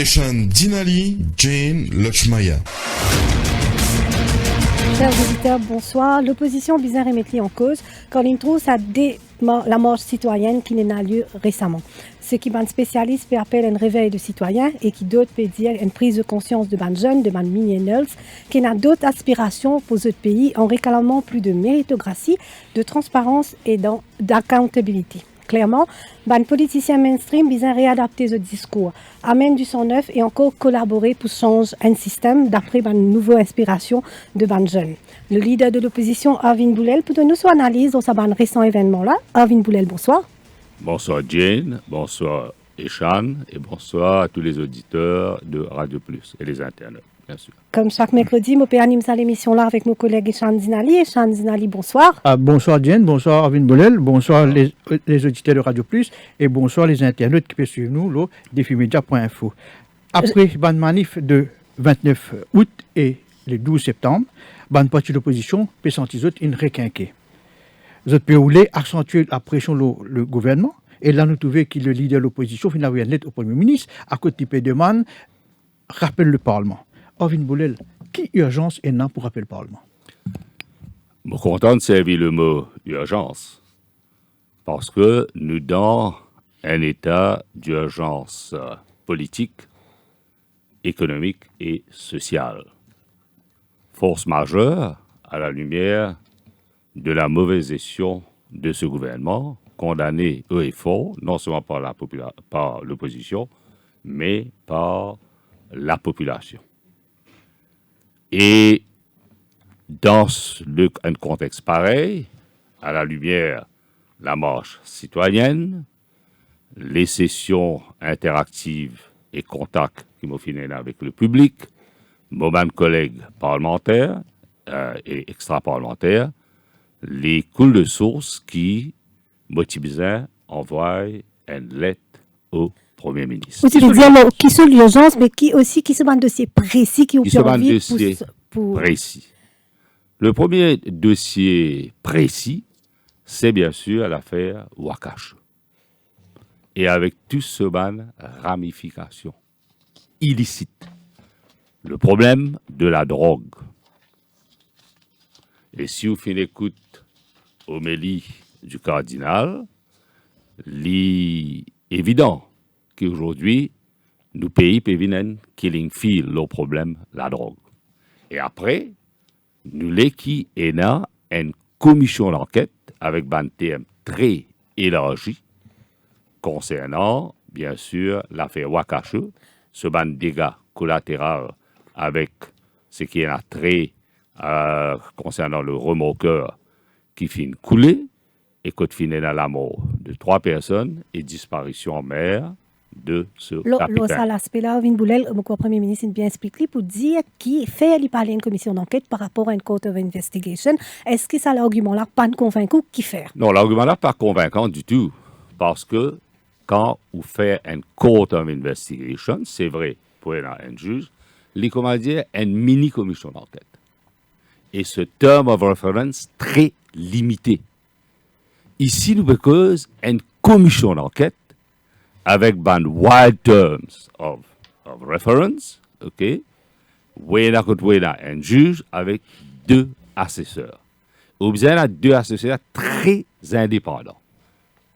Eshan Dinali, Jane Lachmaya. Chers auditeurs, bonsoir. L'opposition bizarre est mise en cause quand il trouve la marche citoyenne qui n'a lieu récemment. Ce qui ban spécialiste peut appeler un réveil de citoyens et qui d'autres peut dire une prise de conscience de ban jeunes, de ban millennials, qui n'a d'autres aspirations pour ce pays en réclamant plus de méritocratie, de transparence et d'accountability. Clairement, ban politicien mainstream bizarre réadapter ce discours, amène du sang neuf et encore collaborer pour changer un système d'après une nouvelle inspiration de ban jeunes. Le leader de l'opposition, Arvin Boulel, peut nous son analyse dans ce récent événement-là. Arvin Boulel, bonsoir. Bonsoir Jane, bonsoir Eshan et bonsoir à tous les auditeurs de Radio Plus et les internautes, bien sûr. Comme chaque mercredi, je anime l'émission là avec mon collègue Eshan Dinali. Eshan Dinali, bonsoir. Bonsoir Jane, bonsoir Arvin Boulel, bonsoir les auditeurs de Radio Plus et bonsoir les internautes qui peuvent suivre nous au défimedia.info. Après la manif de 29 août et le 12 septembre, la partie de l'opposition peut sentir une requinquée. Vous pouvez accentuer la pression le gouvernement. Et là, nous trouvons que le leader de l'opposition, finalement, une lettre au Premier ministre, à côté de demande, rappelle le Parlement. Arvin Boulel, qui urgence est là pour rappeler le Parlement? Je suis content de servir le mot urgence parce que nous sommes dans un état d'urgence politique, économique et sociale. Force majeure à la lumière de la mauvaise gestion de ce gouvernement, condamné haut et fort, non seulement par l'opposition, mais par la population. Et dans un contexte pareil, à la lumière de la marche citoyenne, les sessions interactives et contacts qui m'ont fini avec le public, mon collègues parlementaires et extra-parlementaires, les coups de source qui motivaient envoyer une lettre au Premier ministre. Vous dire qui sont l'urgence, mais qui sont un dossier précis qui ont permis pour précis. Le premier dossier précis, c'est bien sûr l'affaire Wakash. Et avec tout ce ramifications illicites. Le problème de la drogue. Et si vous faites écoute homélie du cardinal, il est évident qu'aujourd'hui, nous pays peuvent killing field le problème la drogue. Et après, nous l'équipe une commission d'enquête avec un thème très élargi concernant, bien sûr, l'affaire Wakache, ce dégât collatéral avec ce qui est un trait concernant le remorqueur qui finit couler et qui finit dans la mort de 3 personnes et disparition en mer de ce capitaine. Ça l'aspect là, Arvin Boulel, le Premier ministre bien expliqué pour dire qui fait parler une commission d'enquête par rapport à une court of investigation. Est-ce que ça l'argument là pas convaincant qui faire? Non, l'argument là pas convaincant du tout parce que quand vous faites une court of investigation, c'est vrai pour un juge, il comment dire une mini commission d'enquête. Et ce term of reference très limité. Ici, nous avons une commission d'enquête avec des wide terms of reference, ok? Où il y a un juge avec 2 assesseurs. Vous avez 2 assesseurs très indépendants,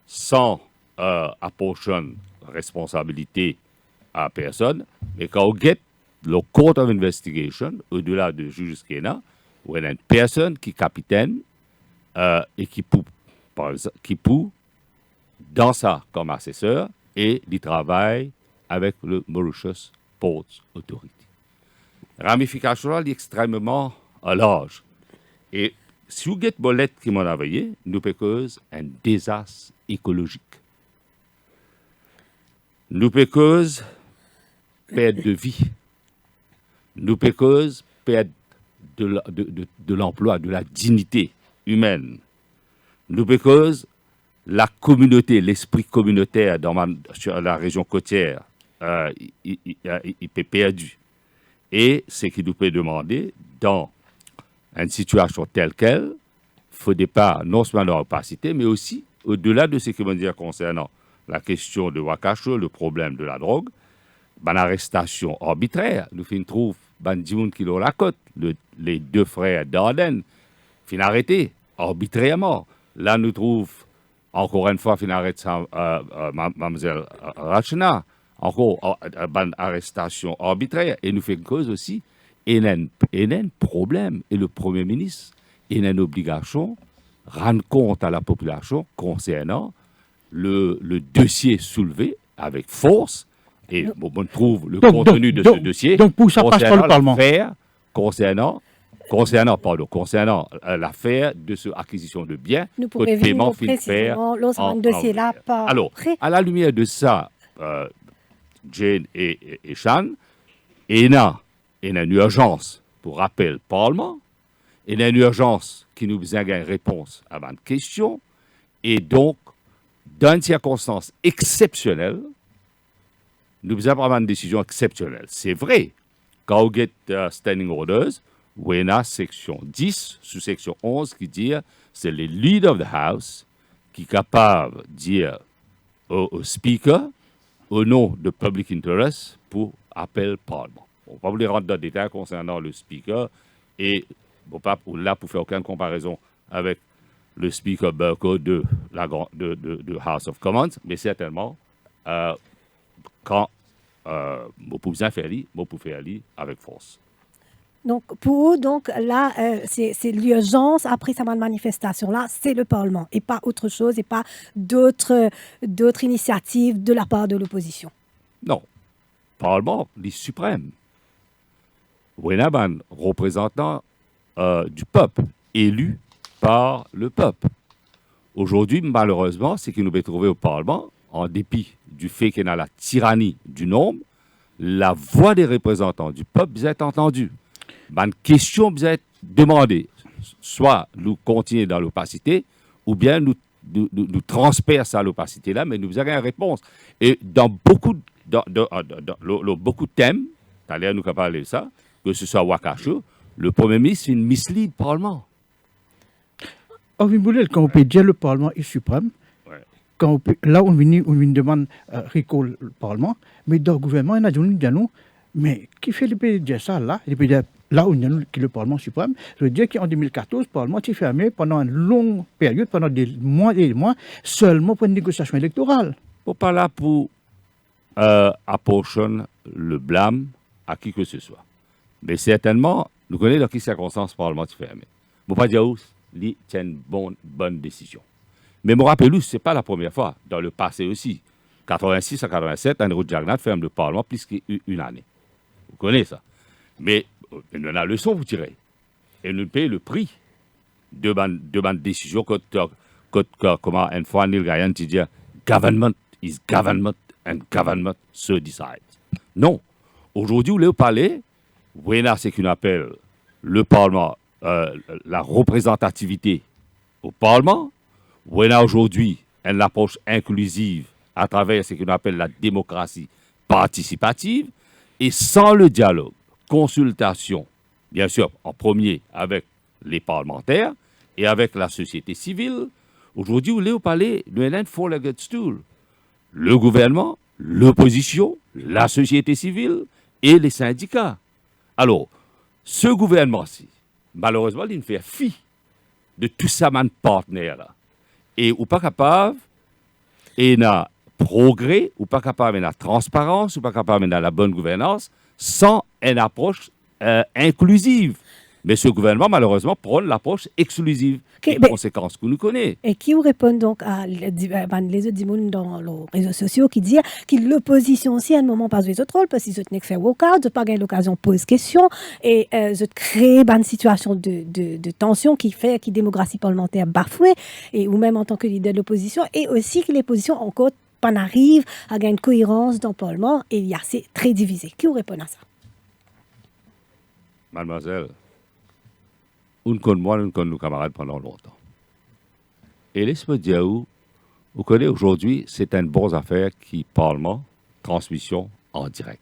sans apporter responsabilité à personne, mais quand vous avez le court of investigation, au-delà de juge qui est là, où il y a une personne qui est capitaine et qui peut dans ça comme assesseur et il travaille avec le Mauritius Ports Authority. La ramification est extrêmement large. Et si vous avez une lettre qui m'a envoyé, nous pouvons un désastre écologique. Nous pouvons perdre de vie. Nous pouvons perdre de l'emploi, de la dignité humaine. Nous pouvons la communauté, l'esprit communautaire sur la région côtière, il peut perdu. Et ce qui nous peut demander, dans une situation telle qu'elle, il faut pas non seulement leur opacité, mais aussi, au-delà de ce qui veut dire concernant la question de Wakache, le problème de la drogue, une arrestation arbitraire. Nous trouvons Bandimoun qui l'ont la côte, les deux frères Darden, fin arrêtés arbitrairement. Là, nous trouvons encore une fois fin arrêté Mademoiselle Rachna, encore une arrestation arbitraire. Et nous faisons cause aussi, il y a un problème. Et le Premier ministre, il a une obligation de rendre compte à la population concernant le dossier soulevé avec force. Et on trouve le contenu de ce dossier. Donc, pour ça passe par le Parlement. Concernant l'affaire de cette acquisition de biens, Nous pourrions venir précisément le dossier-là par alors, à la lumière de ça, Jane et Sean, il y a une urgence pour rappel au Parlement, il y a une urgence qui nous besoin d'une réponse à ma question, et donc, dans une circonstance exceptionnelle, nous avons une décision exceptionnelle. C'est vrai, quand on get standing orders, on a section 10 sous section 11 qui dit c'est le leader of the house qui est capable de dire au speaker au nom de public interest pour appel parlement. On ne va pas vous rentrer dans le détail concernant le speaker et bon, pas là pour faire aucune comparaison avec le speaker Burko de House of Commons, mais certainement quand vous pouvez faire avec force. Donc, pour eux, donc, là, c'est l'urgence après cette manifestation-là, c'est le Parlement et pas autre chose et pas d'autres initiatives de la part de l'opposition. Non. Le Parlement est suprême. Vous avez un représentant du peuple, élu par le peuple. Aujourd'hui, malheureusement, c'est que nous devons trouver au Parlement, en dépit du fait qu'il y a la tyrannie du nombre, la voix des représentants du peuple doit être entendue. Une question doit être demandée. Soit nous continuer dans l'opacité, ou bien nous transpercer à l'opacité-là, mais nous avons une réponse. Et dans beaucoup de thèmes, d'ailleurs nous avons parlé de ça, que ce soit Wakasho, le Premier ministre mislead le Parlement. Quand on peut dire le Parlement est suprême, là on demande recall le Parlement, mais dans le gouvernement, il y a des gens mais qui fait le dire ça là? Il peut dire là où il y a le Parlement suprême, je veux dire qu'en 2014, le Parlement s'est fermé pendant une longue période, pendant des mois et des mois, seulement pour une négociation électorale. On pas là pour apporter le blâme à qui que ce soit. Mais certainement, nous connaissons dans quelles circonstances le Parlement s'est fermé. Je ne vais pas dire où il tient une bonne décision. Mais je me rappelle, ce n'est pas la première fois. Dans le passé aussi, 86 à 87, Andrew Jagnat ferme le Parlement plus qu'une année. Vous connaissez ça. Mais il y a une leçon, vous tirez. Et nous payons le prix de ma décision comment une fois Neil Gayan dit government is government and government so decides. Non. Aujourd'hui, vous parlez, c'est qu'on appelle le Parlement, la représentativité au Parlement. Aujourd'hui, une approche inclusive à travers ce qu'on appelle la démocratie participative. Et sans le dialogue, consultation, bien sûr, en premier avec les parlementaires et avec la société civile, aujourd'hui, vous parlez d'un four-legged stool. Le gouvernement, l'opposition, la société civile et les syndicats. Alors, ce gouvernement-ci, malheureusement, il ne fait fi de tout ça, man partenaire-là. Et ou pas capable, et n'a progrès, ou pas capable de la transparence, ou pas capable de la bonne gouvernance, sans une approche inclusive. Mais ce gouvernement, malheureusement, prend l'approche exclusive. Les conséquences que nous connaissons. Et qui répond donc à les autres dimons dans les réseaux sociaux qui disent que l'opposition aussi, à un moment, pas jouer autre rôle, parce qu'ils ont fait walk-out, ils n'ont pas eu l'occasion de poser question, et ils ont créé une situation de tension qui fait que la démocratie parlementaire bafouée, ou même en tant que leader de l'opposition, et aussi que l'opposition encore pas n'arrive à gagner une cohérence dans le Parlement, et il y a c'est très divisé. Qui répond à ça? Mademoiselle, une connaît moi, une connaît nos camarades pendant longtemps. Et laisse-moi dire, vous connaissez aujourd'hui, c'est une bonne affaire qui Parlement, transmission en direct.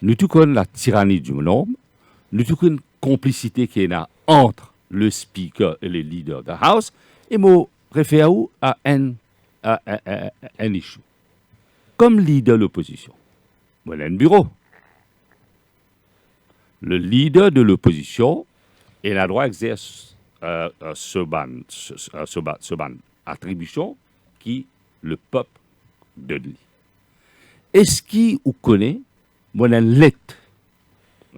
Nous tout connaissons la tyrannie du nombre, nous tout connaissons la complicité qu'il y a entre le speaker et le leader de la House, et moi, réfère à un issue. Comme leader de l'opposition, Voilà un bureau. Le leader de l'opposition, il a droit d'exercer ce ban attribution qui le peuple donne lui. Est-ce qu'il ou connaît une lettre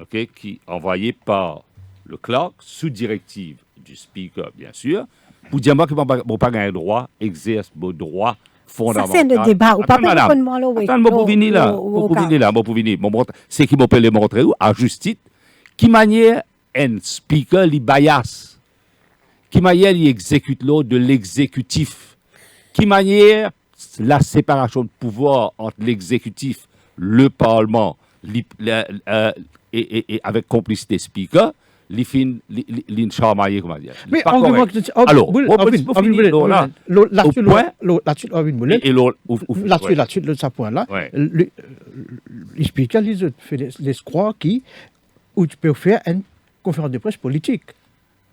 qui est envoyée par le clerc sous directive du speaker, bien sûr, pour dire moi que je n'ai pas le droit d'exercer mon droit fondamental. Ça, c'est le débat. Ou pas Attends, pour venir là. C'est qui m'appelle les montrer à justice, qui manière un speaker li bias, qui manière il exécute l'ordre de l'exécutif, qui manière la séparation de pouvoir entre l'exécutif, le Parlement, et avec complicité speaker, l'inchamaillé, comment dire. Mais alors, là-dessus, ça point là, les speakers, ils fait les croix où tu peux faire une conférence de presse politique.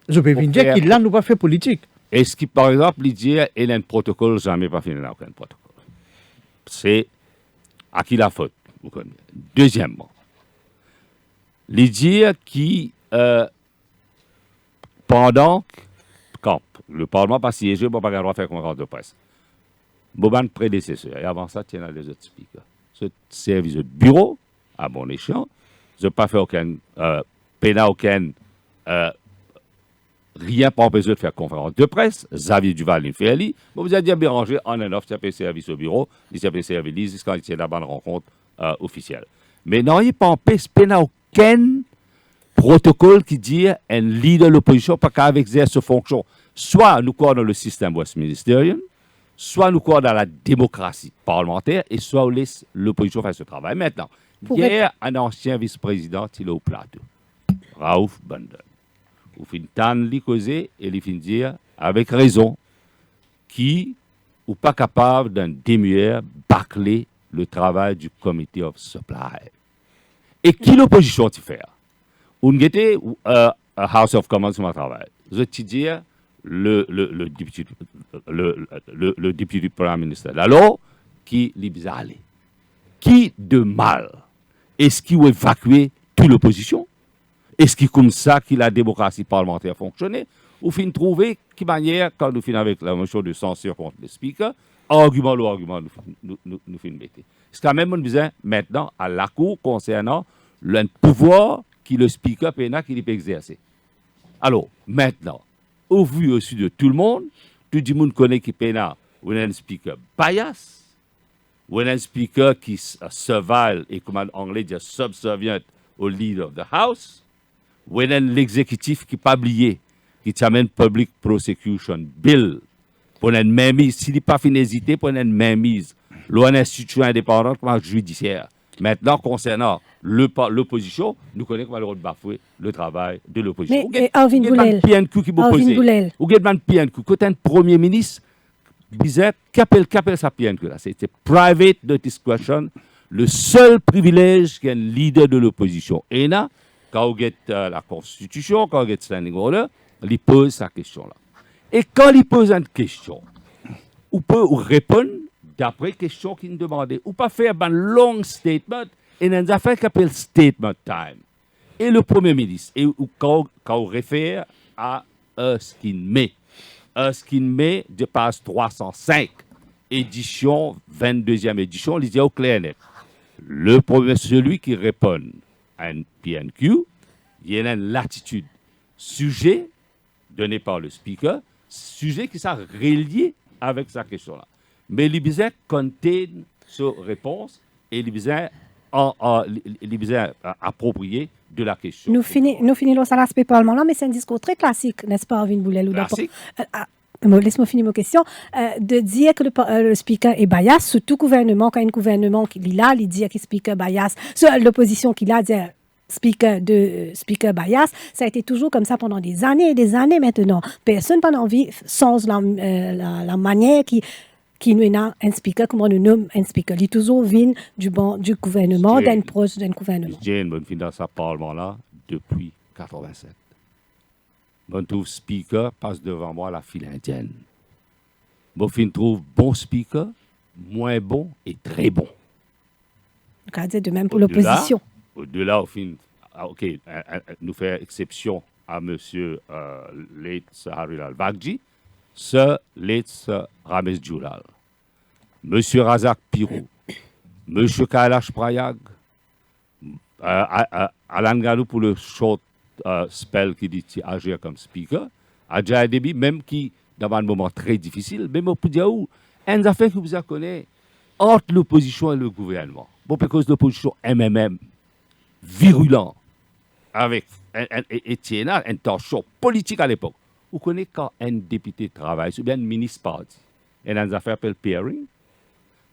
Je peux vous dire qu'il n'a pas fait politique. Est-ce qu'il, par exemple, il dit qu'il y a un protocole, jamais pas fini aucun protocole. C'est à qui la faute. Deuxièmement, il dit qui, pendant quand le Parlement pas siégé, on n'a pas le droit de faire conférence de presse. Boban prédécesseur, et avant ça, il y a les autres speakers. Ce service de bureau, à bon échéant, je n'ai pas fait aucun, rien pour empêcher de faire conférence de presse. Xavier Duval, il fait ali. Vous avez bien rangé en un offre, il y a service au bureau, il y a service quand il y a la bonne rencontre officielle. Mais non, il n'y a pas aucun protocole qui dit un leader de l'opposition pas qu'à exercer cette fonction. Soit nous croyons dans le système westminsterien, soit nous croyons dans la démocratie parlementaire, et soit on laisse l'opposition faire ce travail. Maintenant, hier, un ancien vice-président, il est au plateau, Raouf Banden. Il fin tant li causer et il fin dire, avec raison, qui ou pas capable d'un demi-heure bâcler le travail du Committee of Supply. Et qui l'opposition tu faire? On était House of Commons sur mon travail. Je te dis le député Premier ministre. Alors, qui l'y allé? Qui de mal? Est-ce qu'il va évacuer toute l'opposition? Est-ce qu'il comme ça que la démocratie parlementaire fonctionnait? Ou fin trouver qui manière, quand nous finissons avec la motion de censure contre le speaker, argument nous fin mettre. C'est quand même on besoin maintenant à la Cour concernant le pouvoir qui le speaker qui peut exercer. Alors, maintenant, au vu aussi de tout le monde le monde connaît qui peut ou un speaker bias, ou un speaker qui surveille et comme en anglais dit subservient au leader of the house, ou un l'exécutif qui pas oublié, qui t'amène public prosecution bill pour une mainmise, s'il n'est pas fin hésiter pour une mainmise, l'institution indépendante comme judiciaire. Maintenant, concernant l'opposition, nous connaissons qu'on va bafouer le travail de l'opposition. Mais Alvin Boulel, ou Gedman PNQ, quand un premier ministre disait qu'appelle sa PNQ là, c'était private discretion, le seul privilège qu'un leader de l'opposition. Et là, quand on get la Constitution, quand on get standing order, il pose sa question là. Et quand il pose une question, on peut répondre d'après question qu'il nous demandait. Ou pas faire un long statement et une affaire qui appelle statement time. Et le Premier ministre, et quand on réfère à Erskine May. Erskine May de page 305, édition, 22e édition, il dit au clair net. Le premier, celui qui répond à un PNQ, il y a une latitude. Sujet donné par le speaker, sujet qui s'est relié avec sa question-là. Mais il besoin contenir sa réponse et il besoin approprier de la question. Nous finissons sur l'aspect parlement là, mais c'est un discours très classique, n'est-ce pas, Alvin Boulel? Classique. Laisse-moi finir ma question. De dire que le speaker est bias, sur tout gouvernement, quand un gouvernement qui est là, il dit que le speaker est bias, sur l'opposition qui a dit speaker bias, ça a été toujours comme ça pendant des années et des années maintenant. Personne n'a envie, sans la manière qui nous a un speaker, comment nous nomme un speaker. Il est toujours venu du gouvernement, d'un proche d'un gouvernement. J'ai une bonne fin dans ce parlement-là depuis 87. Mon trouve speaker passe devant moi la file indienne. Mon fin trouve bon speaker, moins bon et très bon. On va dire de même pour l'opposition. Au-delà, au fin, OK, nous faisons exception à M. Leitz Haril Al-Bagji, ce Leitz Ramesh Djoulal, M. Razak Pirou, M. Kailash Prayag, Alan Galou pour le short spell qui dit agir comme speaker, Adjai Debi, même qui, dans un moment très difficile, même au Poudiaou, une affaire que vous connaissez entre l'opposition et le gouvernement. Bon, parce que l'opposition MMM, virulent, avec Etienne, un torchon politique à l'époque. Vous connaissez quand un député travaille, ou bien un ministre parti, et dans une affaire appelle pairing,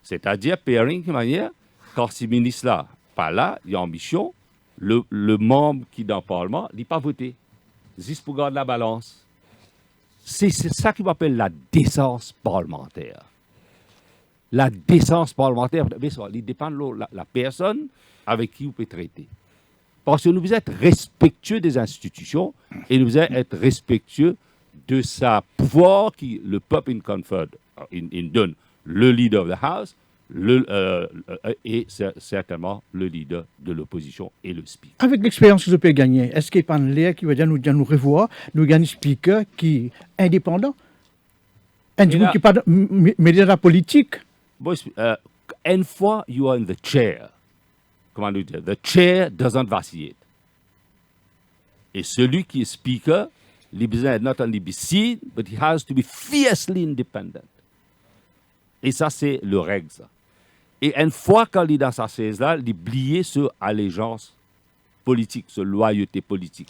c'est-à-dire pairing de manière, quand ce ministre-là, pas là, il y a ambition, le membre qui est dans le Parlement, il n'est pas voté. Juste pour garder la balance. C'est ça qu'on appelle la décence parlementaire. La décence parlementaire, il dépend de la personne avec qui vous pouvez traiter. Parce que nous devons être respectueux des institutions et nous devons être respectueux de sa pouvoir qui le peuple il donne le leader of the House et certainement le leader de l'opposition et le speaker. Avec l'expérience que vous pouvez gagner, est-ce qu'il y a un l'air qui va dire nous revoir, nous gagner un speaker qui est indépendant, un qui n'est pas mêlé à la politique? Une fois you are in the chair, comment nous dire, the chair doesn't vacillate. Et celui qui est speaker, il doit not only be seen, but he has to be fiercely independent. Et ça, c'est le règle, ça. Et une fois qu'il est dans sa chaise-là, il oublie ce allégeance politique, ce loyauté politique.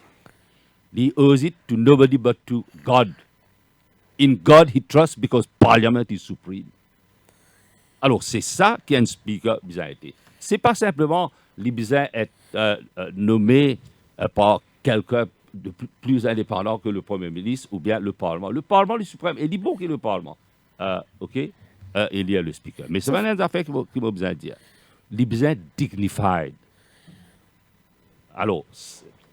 He owes it to nobody but to God. In God, he trusts because Parliament is supreme. Alors, c'est ça qu'un speaker a été. Ce n'est pas simplement qu'il être nommé par quelqu'un de plus indépendant que le Premier ministre ou bien le Parlement. Le Parlement, le suprême, il dit bon qu'il est le Parlement. OK? Il y a le speaker. Mais c'est une affaire qu'il m'a besoin de dire. Il est besoin dignified. Alors,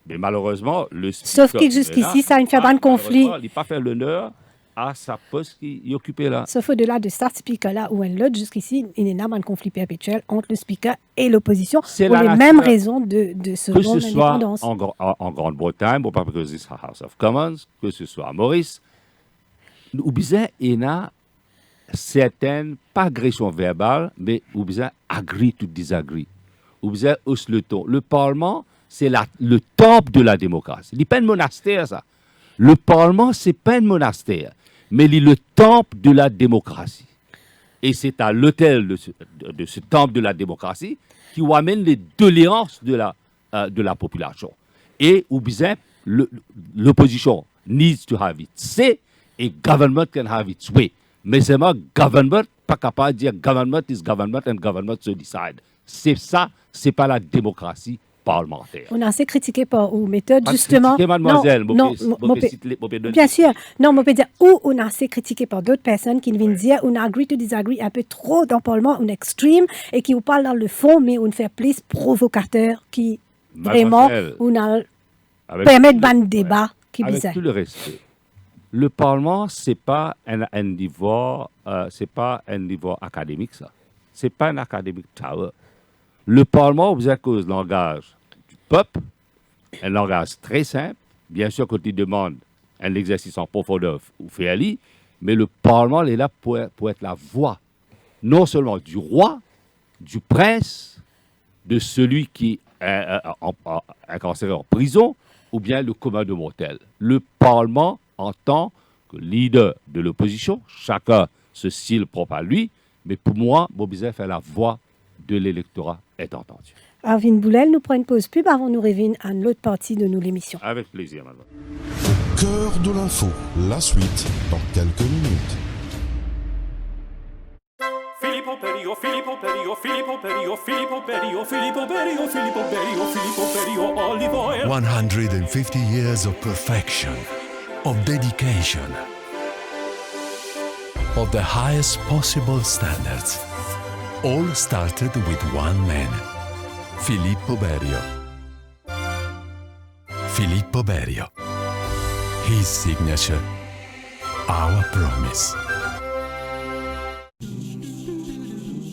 mais malheureusement, le speaker... Sauf que jusqu'ici, ça a une fait un conflit. Il n'a pas fait l'honneur à sa poste qu'il occupait là. Sauf au-delà de ça, speaker-là, où elle jusqu'ici, il y a un conflit perpétuel entre le speaker et l'opposition pour les mêmes raisons de ce que don d'indépendance. Que ce soit en Grande-Bretagne, bon, pas que ce soit House of Commons, que ce soit à Maurice, ou bien il y a certaines, pas agressions verbales, mais ou bien agree to disagree. Ou bien hausse le ton. Le Parlement, c'est le temple de la démocratie. Il n'est pas un monastère, ça. Le Parlement, ce n'est pas un monastère, mais il est le temple de la démocratie. Et c'est à l'autel de ce temple de la démocratie qui amène les doléances de la population. Et ou bien l'opposition needs to have its say et government can have its way. Mais c'est moi, government, pas capable de dire government is government and government se decide. C'est ça, c'est pas la démocratie parlementaire. On a assez critiqué par ou méthode, justement. Critiqué, mademoiselle, bien sûr. Non, on peut dire où on a assez critiqué par d'autres personnes qui viennent dire on a agree to disagree un peu trop dans le Parlement, on extreme, et qui vous parle dans le fond, mais on fait plus provocateur qui vraiment, on a permettre de débat qui avec bizarre. Tout le respect. Le Parlement, c'est pas un niveau académique, ça. C'est pas un académique tower. Le Parlement, vous avez cause langage du peuple, un langage très simple. Bien sûr, quand il demande un exercice en profondeur ou fait ali, mais le Parlement est là pour être la voix, non seulement du roi, du prince, de celui qui est incarcéré en prison, ou bien le commandant mortel. Le Parlement, en tant que leader de l'opposition, chacun se style propre à lui, mais pour moi, Bobizet fait la voix de l'électorat est entendu. Arvin Boulel, nous prenons une pause pub avant nous revenir à l'autre partie de nos l'émission. Avec plaisir, madame. Au cœur de l'info, la suite dans quelques minutes. Filippo Berio, Filippo Berio, Filippo Berio, Filippo Berio, Filippo Berio, Filippo Berio, Filippo Berio, olive oil. 150 years of perfection, of dedication, of the highest possible standards. All started with one man, Filippo Berio. Filippo Berio. His signature, our promise.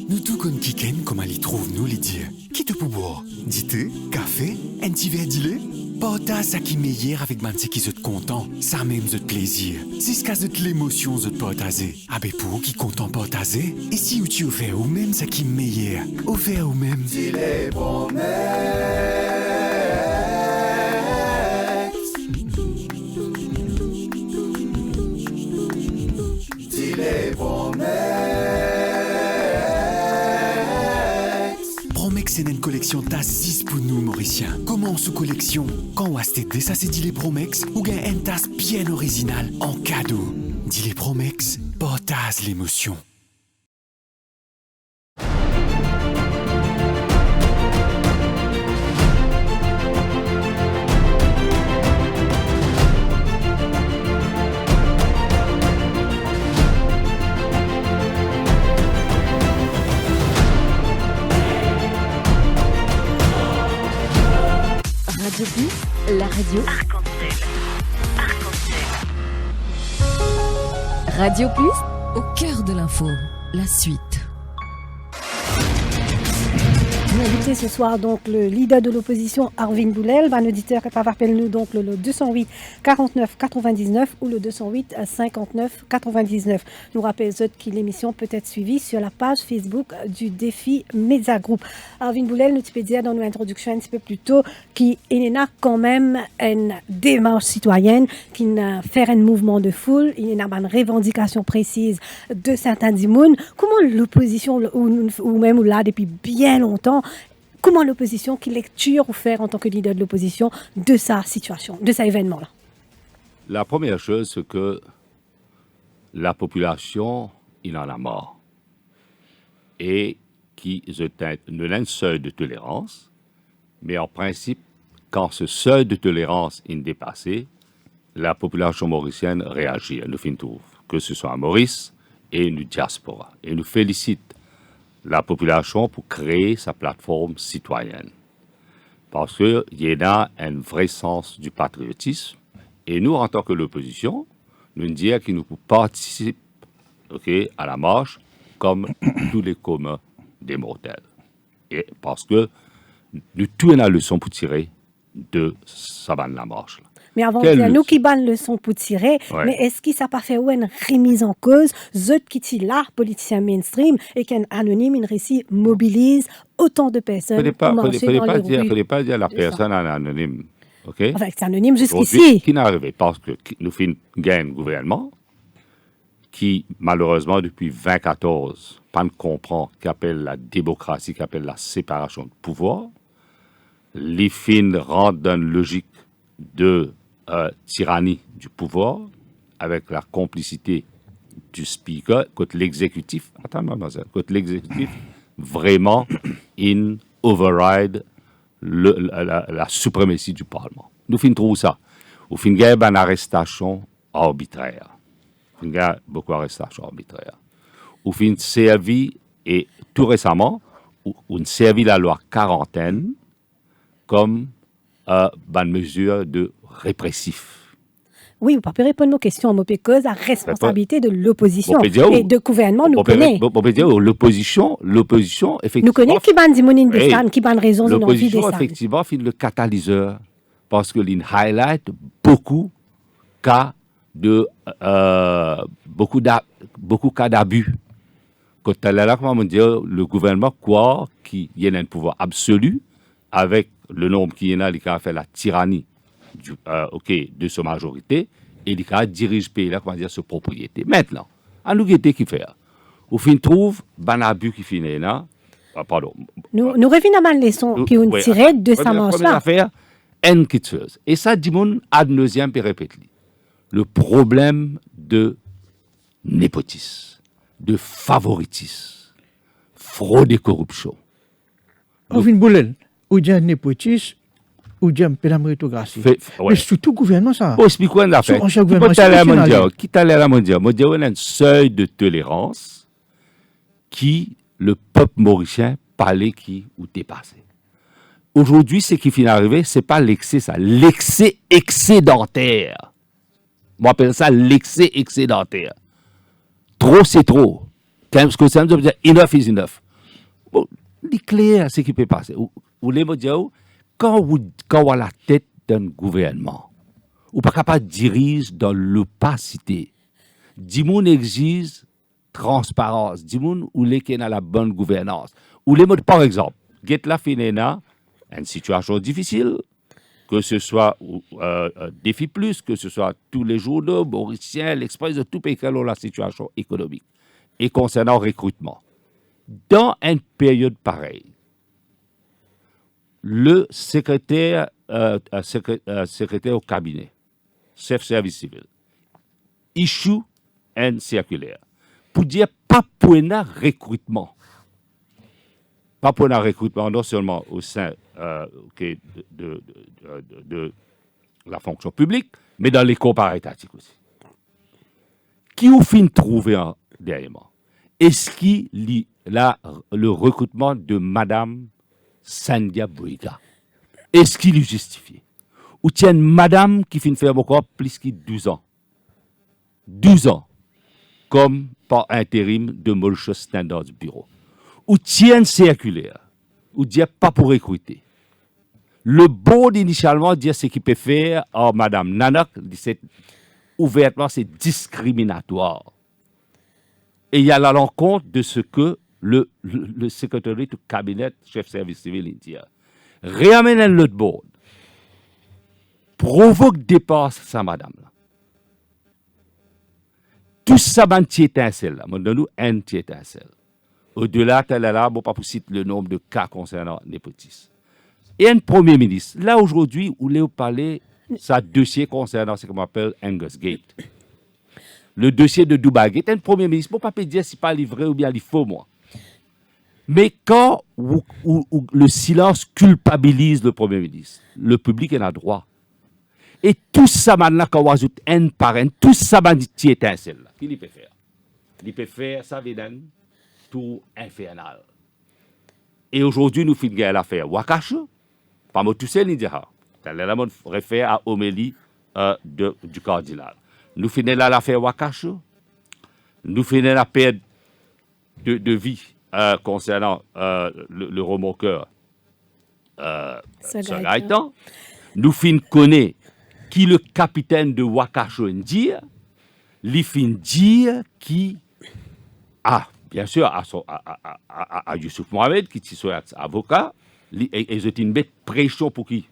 Nous tout comme Kiken, comme ali trouve nous les dire. te pour boire? Du thé, café, un petit verre d'ilé? Partage ça qui meilleur avec man qui sont content, ça même de plaisir. C'est ce cas de l'émotion de partager. Ah ben pour qui content partager? Et si tu offert ou même ça qui meilleur, offert ou même. Dis-les Promex, c'est une collection tasse pour nous, Mauriciens. Comment sous collection? Quand on a acheté ça, c'est dit les Promex, ou gain une tasse bien originale en cadeau. Dit les Promex, partage l'émotion. Radio Plus, la radio Arc-en-Ciel. Radio Plus, au cœur de l'info, la suite. Nous invitons ce soir donc le leader de l'opposition Arvin Boulel, un auditeur qui rappelle nous donc le 208 49 99 ou le 208 59 99. Nous rappelons que l'émission peut être suivie sur la page Facebook du Défi Media Group. Arvin Boulel nous peut dire dans nos introductions un petit peu plus tôt qu'il y a quand même une démarche citoyenne, qui fait un mouvement de foule, il y a une revendication précise de certains dimouns. Comment l'opposition, ou même là depuis bien longtemps, comment l'opposition, quelle lecture ou faire en tant que leader de l'opposition de sa situation, de cet événement-là? La première chose, c'est que la population, il en a marre. Et qu'ils atteignent un seuil de tolérance, mais en principe, quand ce seuil de tolérance est dépassé, la population mauricienne réagit. Nous finissons tout, que ce soit à Maurice et nous diaspora. Et nous félicite la population pour créer sa plateforme citoyenne. Parce qu'il y a un vrai sens du patriotisme. Et nous, en tant que l'opposition, nous disons que nous participons à la marche comme tous les communs des mortels. Et parce que nous tous la leçon pour tirer de ça la marche. Mais avant de dire, nous qui ban le son pour tirer, mais est-ce que ça n'a pas fait une remise en cause, ceux qui sont là, politiciens mainstream, et qu'un anonyme, une récit mobilise autant de personnes? Il ne faut pas dire la personne en anonyme. Okay? Enfin, c'est anonyme jusqu'ici. Qui n'est arrivé parce que nous faisons un gouvernement qui, malheureusement, depuis 2014, pas ne comprend qu'appelle la démocratie, qu'appelle la séparation de pouvoir. Les fins rentrent dans une logique de tyrannie du pouvoir, avec la complicité du speaker, côté l'exécutif, côté l'exécutif, vraiment, in override la suprématie du Parlement. Nous finissons ça. Nous finissons une arrestation arbitraire. Nous finissons beaucoup d'arrestations arbitraires. Nous finissons servi, et tout récemment, on servi la loi quarantaine comme une mesure de répressif. Oui, vous ne pouvez pas répondre aux questions, mais cause la responsabilité de l'opposition et de gouvernement, nous connaissons. On peut dire l'opposition, effectivement. Nous connaissons qui ban Dimonin Destan, qui ban raison de l'envie des effectivement, fait le catalyseur, parce que l'in highlight beaucoup cas de beaucoup cas d'abus. Quand on dit le gouvernement croit qu'il y a un pouvoir absolu avec le nombre qui est là, il a fait la tyrannie de sa majorité, et il a dirigé le pays là, comment dire, sa propriété. Maintenant, à nous qui fait. Au fin trouve un abus qui finit là. Pardon. Nous revenons à la leçon qui ont tiré de sa manche-là. Et ça, dit mon ad nauseam et répète. Le problème de népotisme, de favoritisme, fraude et corruption. Arvin Boulel, ou bien népotisme, ou bien la méritocratie. Mais surtout gouvernement, ça. Explique quoi l'affaire. Qui t'a l'air à me dire? Moi, il y a un seuil de tolérance qui, le peuple mauricien, parlait qui ou dépassé. Aujourd'hui, ce qui finit d'arriver, ce n'est pas l'excès, ça. L'excès excédentaire. Moi, j'appelle ça l'excès excédentaire. Trop, c'est trop. Quand ce que ça veut dire, enough is enough. Bon, C'est clair ce qui peut passer. Ou les mots dire, quand on a la tête d'un gouvernement, ou pas capable de diriger dans l'opacité, dis-moi exige transparence, dis-moi où les qui a la bonne gouvernance. Ou les mots, par exemple, get la finena, une situation difficile, que ce soit Défi Plus, que ce soit tous les journaux, Mauricien, l'Express, de tout pays qui ont la situation économique. Et concernant le recrutement. Dans une période pareille, le secrétaire au cabinet, chef service civil, issue une circulaire pour dire pas pour un recrutement. Pas pour un recrutement, non seulement au sein de la fonction publique, mais dans les corps étatiques aussi. Qui ou fin trouver derrière moi? Est-ce qu'il y a le recrutement de Madame Sandia Boiga? Est-ce qu'il est justifié? Ou tient Madame qui fin faire encore plus que 12 ans? 12 ans, comme par intérim de Molche Standards Bureau. Ou tient circulaire, ou dit pas pour recruter. Le board initialement dit ce qu'il peut faire à Madame Nanak, c'est ouvertement c'est discriminatoire. Et il y a à l'encontre de ce que le secrétaire du cabinet, chef service civil indien, réamène l'autre board, provoque dépasse sa madame là. Tout ça, c'est un petit étincelle là. Moi, donne-nous un petit étincelle. Au-delà, tel là, bon, pas pour citer le nombre de cas concernant népotisme. Et un premier ministre, là aujourd'hui, où Léo parlait, ça dossier concernant ce qu'on appelle Angus Gate. Le dossier de Dubai Gate, un premier ministre, bon, pas dire si pas livré ou bien il faut, moi. Mais quand où le silence culpabilise le premier ministre, le public est en droit. Et tout ça, maintenant, quand on ajoute un par un, tout ça, c'est une étincelle. Qu'est-ce qu'il peut faire? Il peut faire, ça veut dire, tout infernal. Et aujourd'hui, nous finissons l'affaire Wakache, pas moi tout seul, il dira. C'est là qu'on réfère à Omélie du cardinal. Nous finissons l'affaire Wakache, nous finissons la perte de vie concernant le remorqueur Gaëtan. Nous finissons connaître qui le capitaine de Wakache dire, il finit dire qui a bien sûr, à Youssouf Mohamed, qui est avocat, et j'ai une bête pression pour qu'il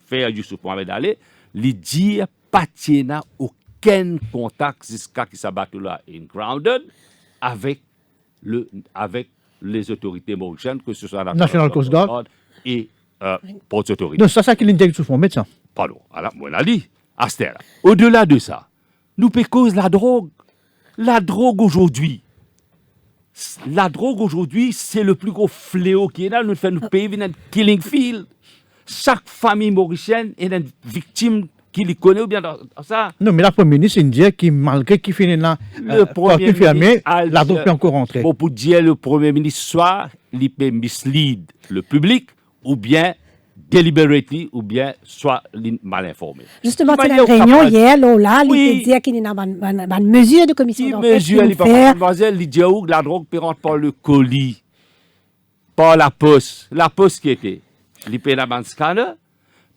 fasse Youssouf Mohamed aller, lui dire pas qu'il aucun contact jusqu'à ce qu'il s'abatte là in grounded avec les autorités mauriciennes, que ce soit la National Coast Guard et pour autorités. Donc, c'est ça qu'il intègre sur mon médecin. Pardon, alors, moi, on a dit, au-delà de ça, nous peut cause la drogue. La drogue aujourd'hui, c'est le plus gros fléau qui est là. Nous faisons nous payer un killing field. Chaque famille mauricienne est une victime qui les connaît ou bien dans ça. Non, mais la première ministre indien qui, malgré qu'il finit là, le premier ministre, la drogue peut encore rentrer. Pour dire le premier ministre, soit il peut mislead le public, ou bien deliberately, ou bien soit mal informé. Justement, c'est la réunion hier, là, il peut dire qu'il y a une mesure de commission d'enquête. Mesure, il peut faire. Mademoiselle, il dit où la drogue peut rentrer par le colis, par la poste. La poste qui était. Il peut avoir un scanner.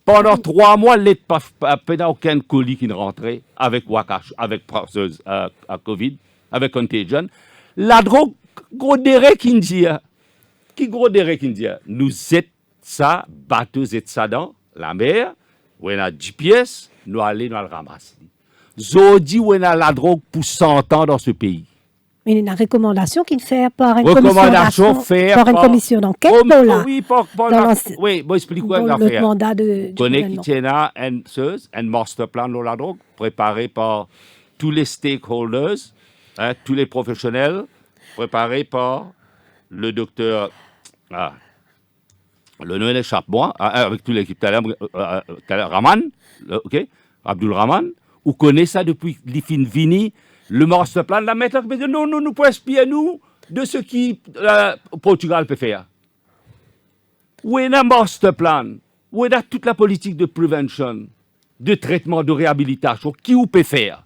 Pendant 3 mois, il n'y a pas aucun colis qui ne rentrait avec Wakache, avec Covid, avec Contagion. La drogue, gros déré qui dit. Qui gros déré qui dit. Nous êtes ça, bateau êtes ça dans la mer, où on a GPS, nous allons le ramasser. Zodi, où on a la drogue pour 100 ans dans ce pays. Mais il y a une recommandation qu'il fait par une commission d'enquête. Oui, bon, explique-moi l'affaire. Le mandat de Connais qui tient là un master plan de la drogue préparé par tous les stakeholders, tous les professionnels, préparé par le docteur, le nom échappe moi, avec toute l'équipe, Rahman, ok, Abdul Rahman, ou connaît ça depuis l'Ifin Vini. Le master plan, la mettre, non, nous pouvons espier nous de ce qui Portugal peut faire. Où est le master plan? Où est toute la politique de prévention, de traitement, de réhabilitation? Qui ou peut faire?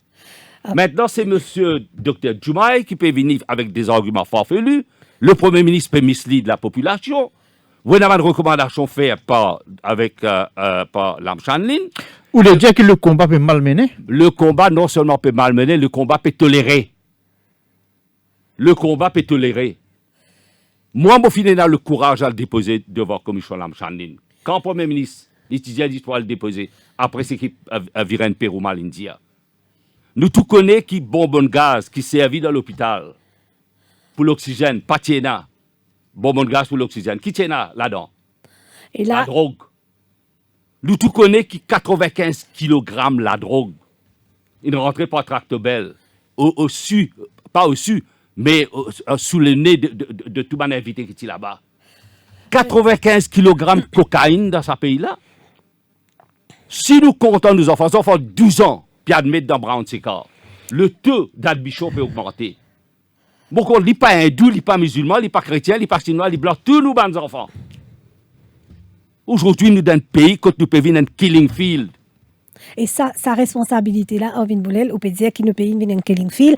Maintenant, c'est monsieur Dr. Djoumaï qui peut venir avec des arguments farfelus. Le Premier ministre peut mislead la population. Vous avez une recommandation faite par l'Amchanlin. Ou le dire que le combat peut malmener. Le combat non seulement peut malmener, le combat peut tolérer. Le combat peut tolérer. Moi, je finis le courage à le déposer devant la commission Lamchanlin. Quand le Premier ministre, l'étudiant dit pour le déposer, après c'est qu'il a viré un Pérou mal India. Nous tous connaissons qui bonbonne gaz, qui servi dans l'hôpital pour l'oxygène, pas tiena. Bonbonne gaz pour l'oxygène. Qui tiena là-dedans? Et là, La drogue. Nous tous connaissons qui 95 kg la drogue. Il ne rentrait pas à Tractobel. Au-dessus, pas au-dessus, mais sous le nez de tout le monde invité qui est là-bas. 95 kg de cocaïne dans ce pays-là. Si nous comptons nos enfants 12 ans, puis admettre dans Brown Sécar, le taux d'admission peut augmenter. Bon, on ne lit pas hindou, il n'est pas musulman, il n'est pas chrétien, il n'est pas chinois, il blanc, tous nos bons enfants. Aujourd'hui, nous, dans un pays, quand nous pouvons vivre un killing field. et sa responsabilité là, Irvine Boulel, on peut dire qu'il ne paye une killing field.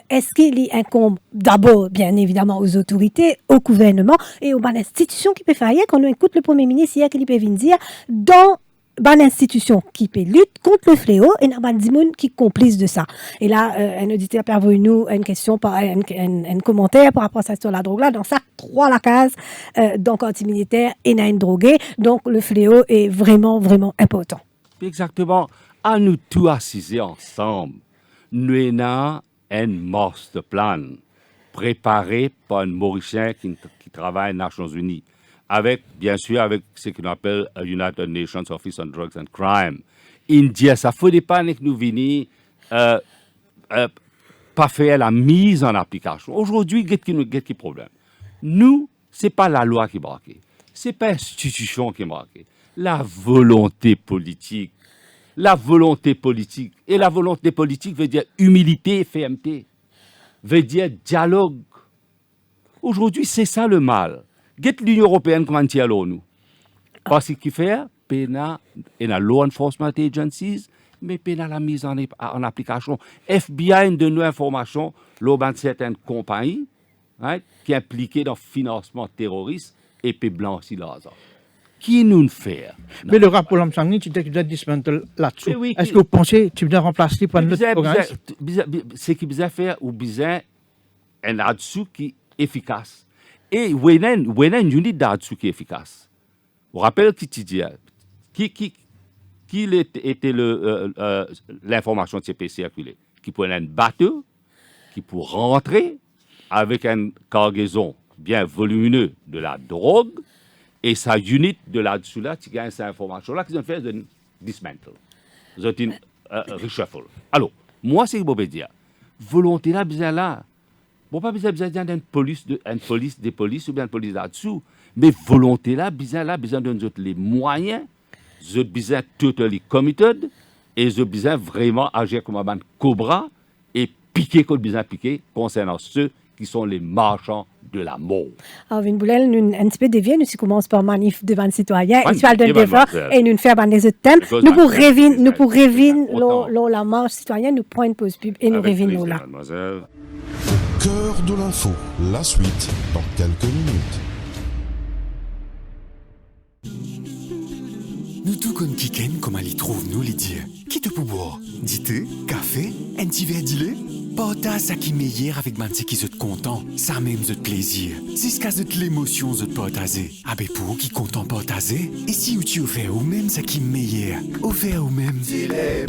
Est-ce qu'il incombe d'abord, bien évidemment, aux autorités, au gouvernement et aux institutions qui peuvent faire hier, quand on écoute le Premier ministre hier, qu'il peut venir dire, dans une institution qui peut lutter contre le fléau et il y a des gens qui complice de ça. Et là, un auditeur a envoyé nous une question, un commentaire par rapport à cette histoire de la drogue là. Dans ça, 3 la case, donc anti-militaire et une drogué. Donc le fléau est vraiment, vraiment important. Exactement. À nous tous assis ensemble, nous avons un master plan préparé par un Mauricien qui travaille aux Nations Unies. Avec, bien sûr, avec ce qu'on appelle United Nations Office on Drugs and Crime. India, ça ne faut pas que nous venions pas faire la mise en application. Aujourd'hui, qu'est-ce qui est le problème? Nous, ce n'est pas la loi qui est braquée. Ce n'est pas l'institution qui est braquée. La volonté politique. La volonté politique. Et la volonté politique veut dire humilité et fermeté. Veut dire dialogue. Aujourd'hui, c'est ça le mal. Get l'Union européenne comment tient nous. Parce qu'il fait, pena et la law enforcement agencies, mais pena la mise en application. FBI de nos informations, l'auban certaines compagnies, right, qui impliquées dans le financement terroriste et puis blanchi l'argent. Qui nous le fait? Mais le rapport Lamchanlin, tu dis que tu dois dismantle là-dessus. Oui, est-ce que vous pensez que tu dois remplacer par notre organisme? Ce qui besoin faire ou besoin un là-dessus qui est efficace. Et il y a une unité là-dessus qui est efficace. Vous rappelez qui tu dis? Qui était l'information de CP circulée? Qui prenait un bateau, qui pour rentrer avec une cargaison bien volumineuse de la drogue, et sa unité de là-dessus, là, tu gagnes cette information-là, qu'ils ont fait un dismantle. Ils ont une reshuffle. Alors, moi, c'est ce que je veux dire. Volonté là, bizarre là. Bon, pas besoin d'une police, des polices ou bien une police là-dessous. Mais volonté là, besoin de nous les moyens, nous besoin totally committed, et nous besoin vraiment agir comme un cobra et piquer comme besoin piquer concernant ceux qui sont les marchands de la mort. Irvine Boulel, nous un petit peu dévié, nous commençons par manif devant les citoyens, et tu vas le devant défendre, et nous faire les autres thèmes. Nous pour réviner la marche citoyenne, nous prenons une pause pub et nous révinons là. Au cœur de l'info, la suite dans quelques minutes. Nous tout comme Kiken, comme elle y trouve nous les dire. Qui te peut boire? Du thé, café, un petit verre d'ilé? Partage ça qui meilleur avec manti qui sont content, ça même de plaisir. C'est ce cas de l'émotion de partager. Abe pour qui content partager. Et si tu offert ou même ça qui meilleur, offert ou même. Dis-les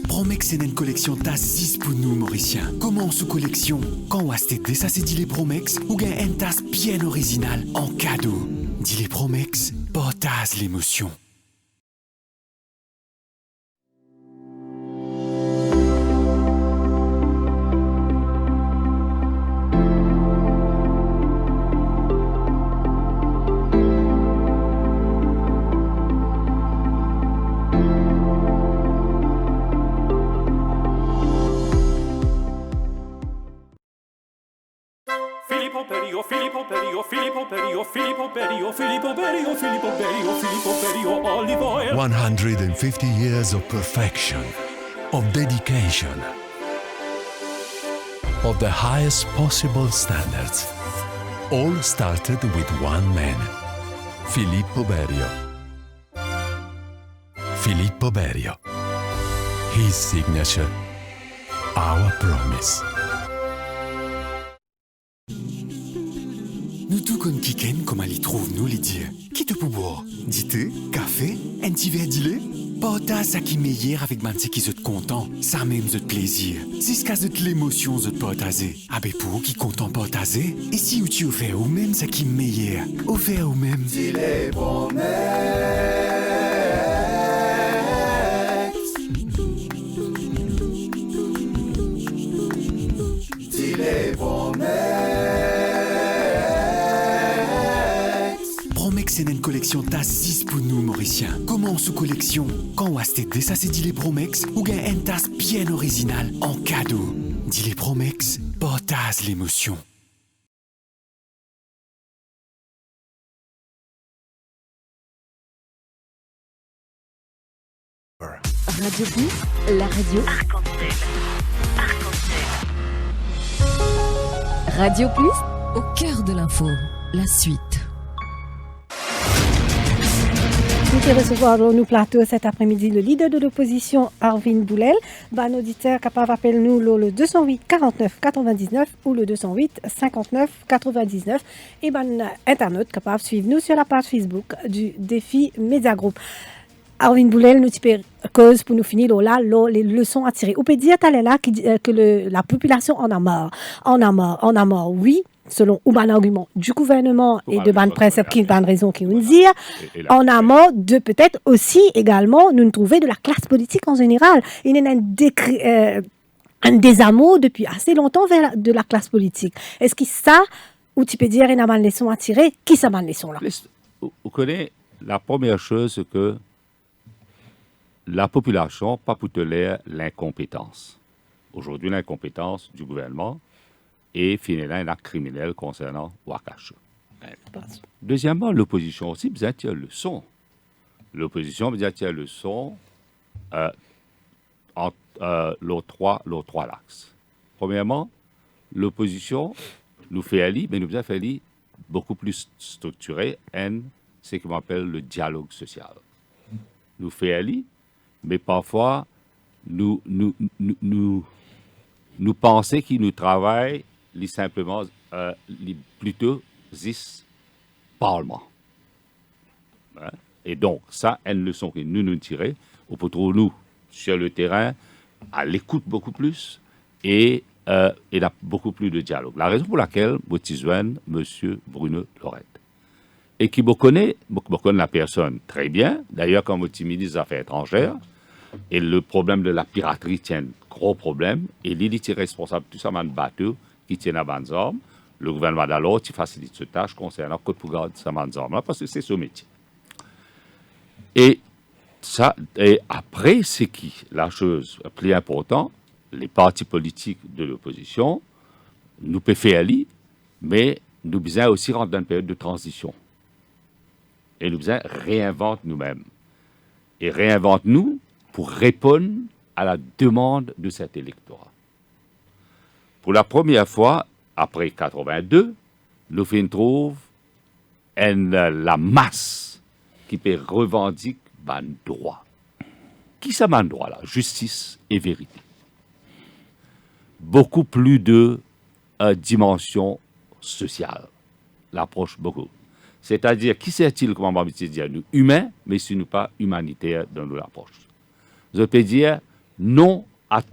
Promex, c'est une collection tasse 6 pour nous, Mauriciens. Comment sous collection? Quand on a acheté ça, c'est dit les Promex, ou gain une tasse bien originale en cadeau. Dit les Promex, partage l'émotion. Filippo Berio, Filippo Berio, Filippo Berio, Filippo Berio, Filippo Berio, Filippo Berio, Filippo Berio, olive oil. 150 years of perfection, of dedication, of the highest possible standards. All started with one man, Filippo Berio. Filippo Berio. His signature, our promise. Nous tout comme Kiken, comme elle y trouve nous les dire. Qui te pour boire? Du thé, café, un petit verre d'ilé? Porta ça qui meilleur avec man qui se content, ça même de plaisir. C'est ce cas de l'émotion de partager. Abe pour qui content partager. Et si tu offert ou même ça qui meilleur, offert ou même. Dis-les Promex c'est une collection tas 6 pour nous Mauriciens. Comment sous collection? Quand on a acheté ça c'est dit les Promex ou gain un tas bien original en cadeau. Dit les Promex, partage l'émotion. Radio Plus, la radio Arc-en-Ciel. Radio Plus, au cœur de l'info. La suite. Nous allons recevoir dans nos plateaux cet après-midi le leader de l'opposition, Arvin Boulel. Un auditeur capable d'appeler nous le 208 49 99 ou le 208 59 99. Et internaute capable de suivre nous sur la page Facebook du Défi Média Group. Arvin Boulel, nous typons cause pour nous finir là, les leçons à tirer. On peut dire que la population en a marre, oui, selon un argument du gouvernement et de ban presse qui ban raison qui nous dit, on a marre de peut-être aussi également nous trouver de la classe politique en général. Il y a un désamour depuis assez longtemps vers de la classe politique. Est-ce que ça, ou tu peux dire, il y a une leçon à tirer, qui ça ban leçon là? Vous connaissez la première chose, c'est que la population, pas pour te l'air, l'incompétence. Aujourd'hui, l'incompétence du gouvernement et finalement un acte criminel concernant Wakache. Deuxièmement, l'opposition aussi besoin de leçon. L'opposition besoin de leçon entre les trois axes. Premièrement, l'opposition nous fait aller, mais nous besoin faire aller beaucoup plus structuré en ce qu'on appelle le dialogue social. Nous fait aller, mais parfois, nous pensons qu'ils nous travaillent simplement plutôt 10 parlements. Hein? Et donc, ça, une leçon que nous tirons, on peut trouver nous sur le terrain, à l'écoute beaucoup plus et il y a beaucoup plus de dialogue. La raison pour laquelle je suis M. Bruno Lorette. Et qui me connaît la personne très bien. D'ailleurs, quand je suis ministre des Affaires étrangères, et le problème de la piraterie tient un gros problème, et il est responsable de tout ça, de bateau qui tient à Banzorm. Le gouvernement d'alors qui facilite cette tâche concernant Côte pour garder ça Banzorm, parce que c'est ce métier. Et après, c'est qui la chose la plus importante, les partis politiques de l'opposition, nous pouvons faire aller, mais nous devons aussi rentrer dans une période de transition. Et nous devons réinventer nous-mêmes. Et réinvente-nous pour répondre à la demande de cet électorat. Pour la première fois, après 82, nous trouvons la masse qui peut revendiquer un droit. Qui ça un droit là? Justice et vérité. Beaucoup plus de dimension sociale. L'approche beaucoup. C'est-à-dire, qui c'est-il, comment on va dire, nous humains, mais si nous pas humanitaires dans notre approche. Je peux dire non à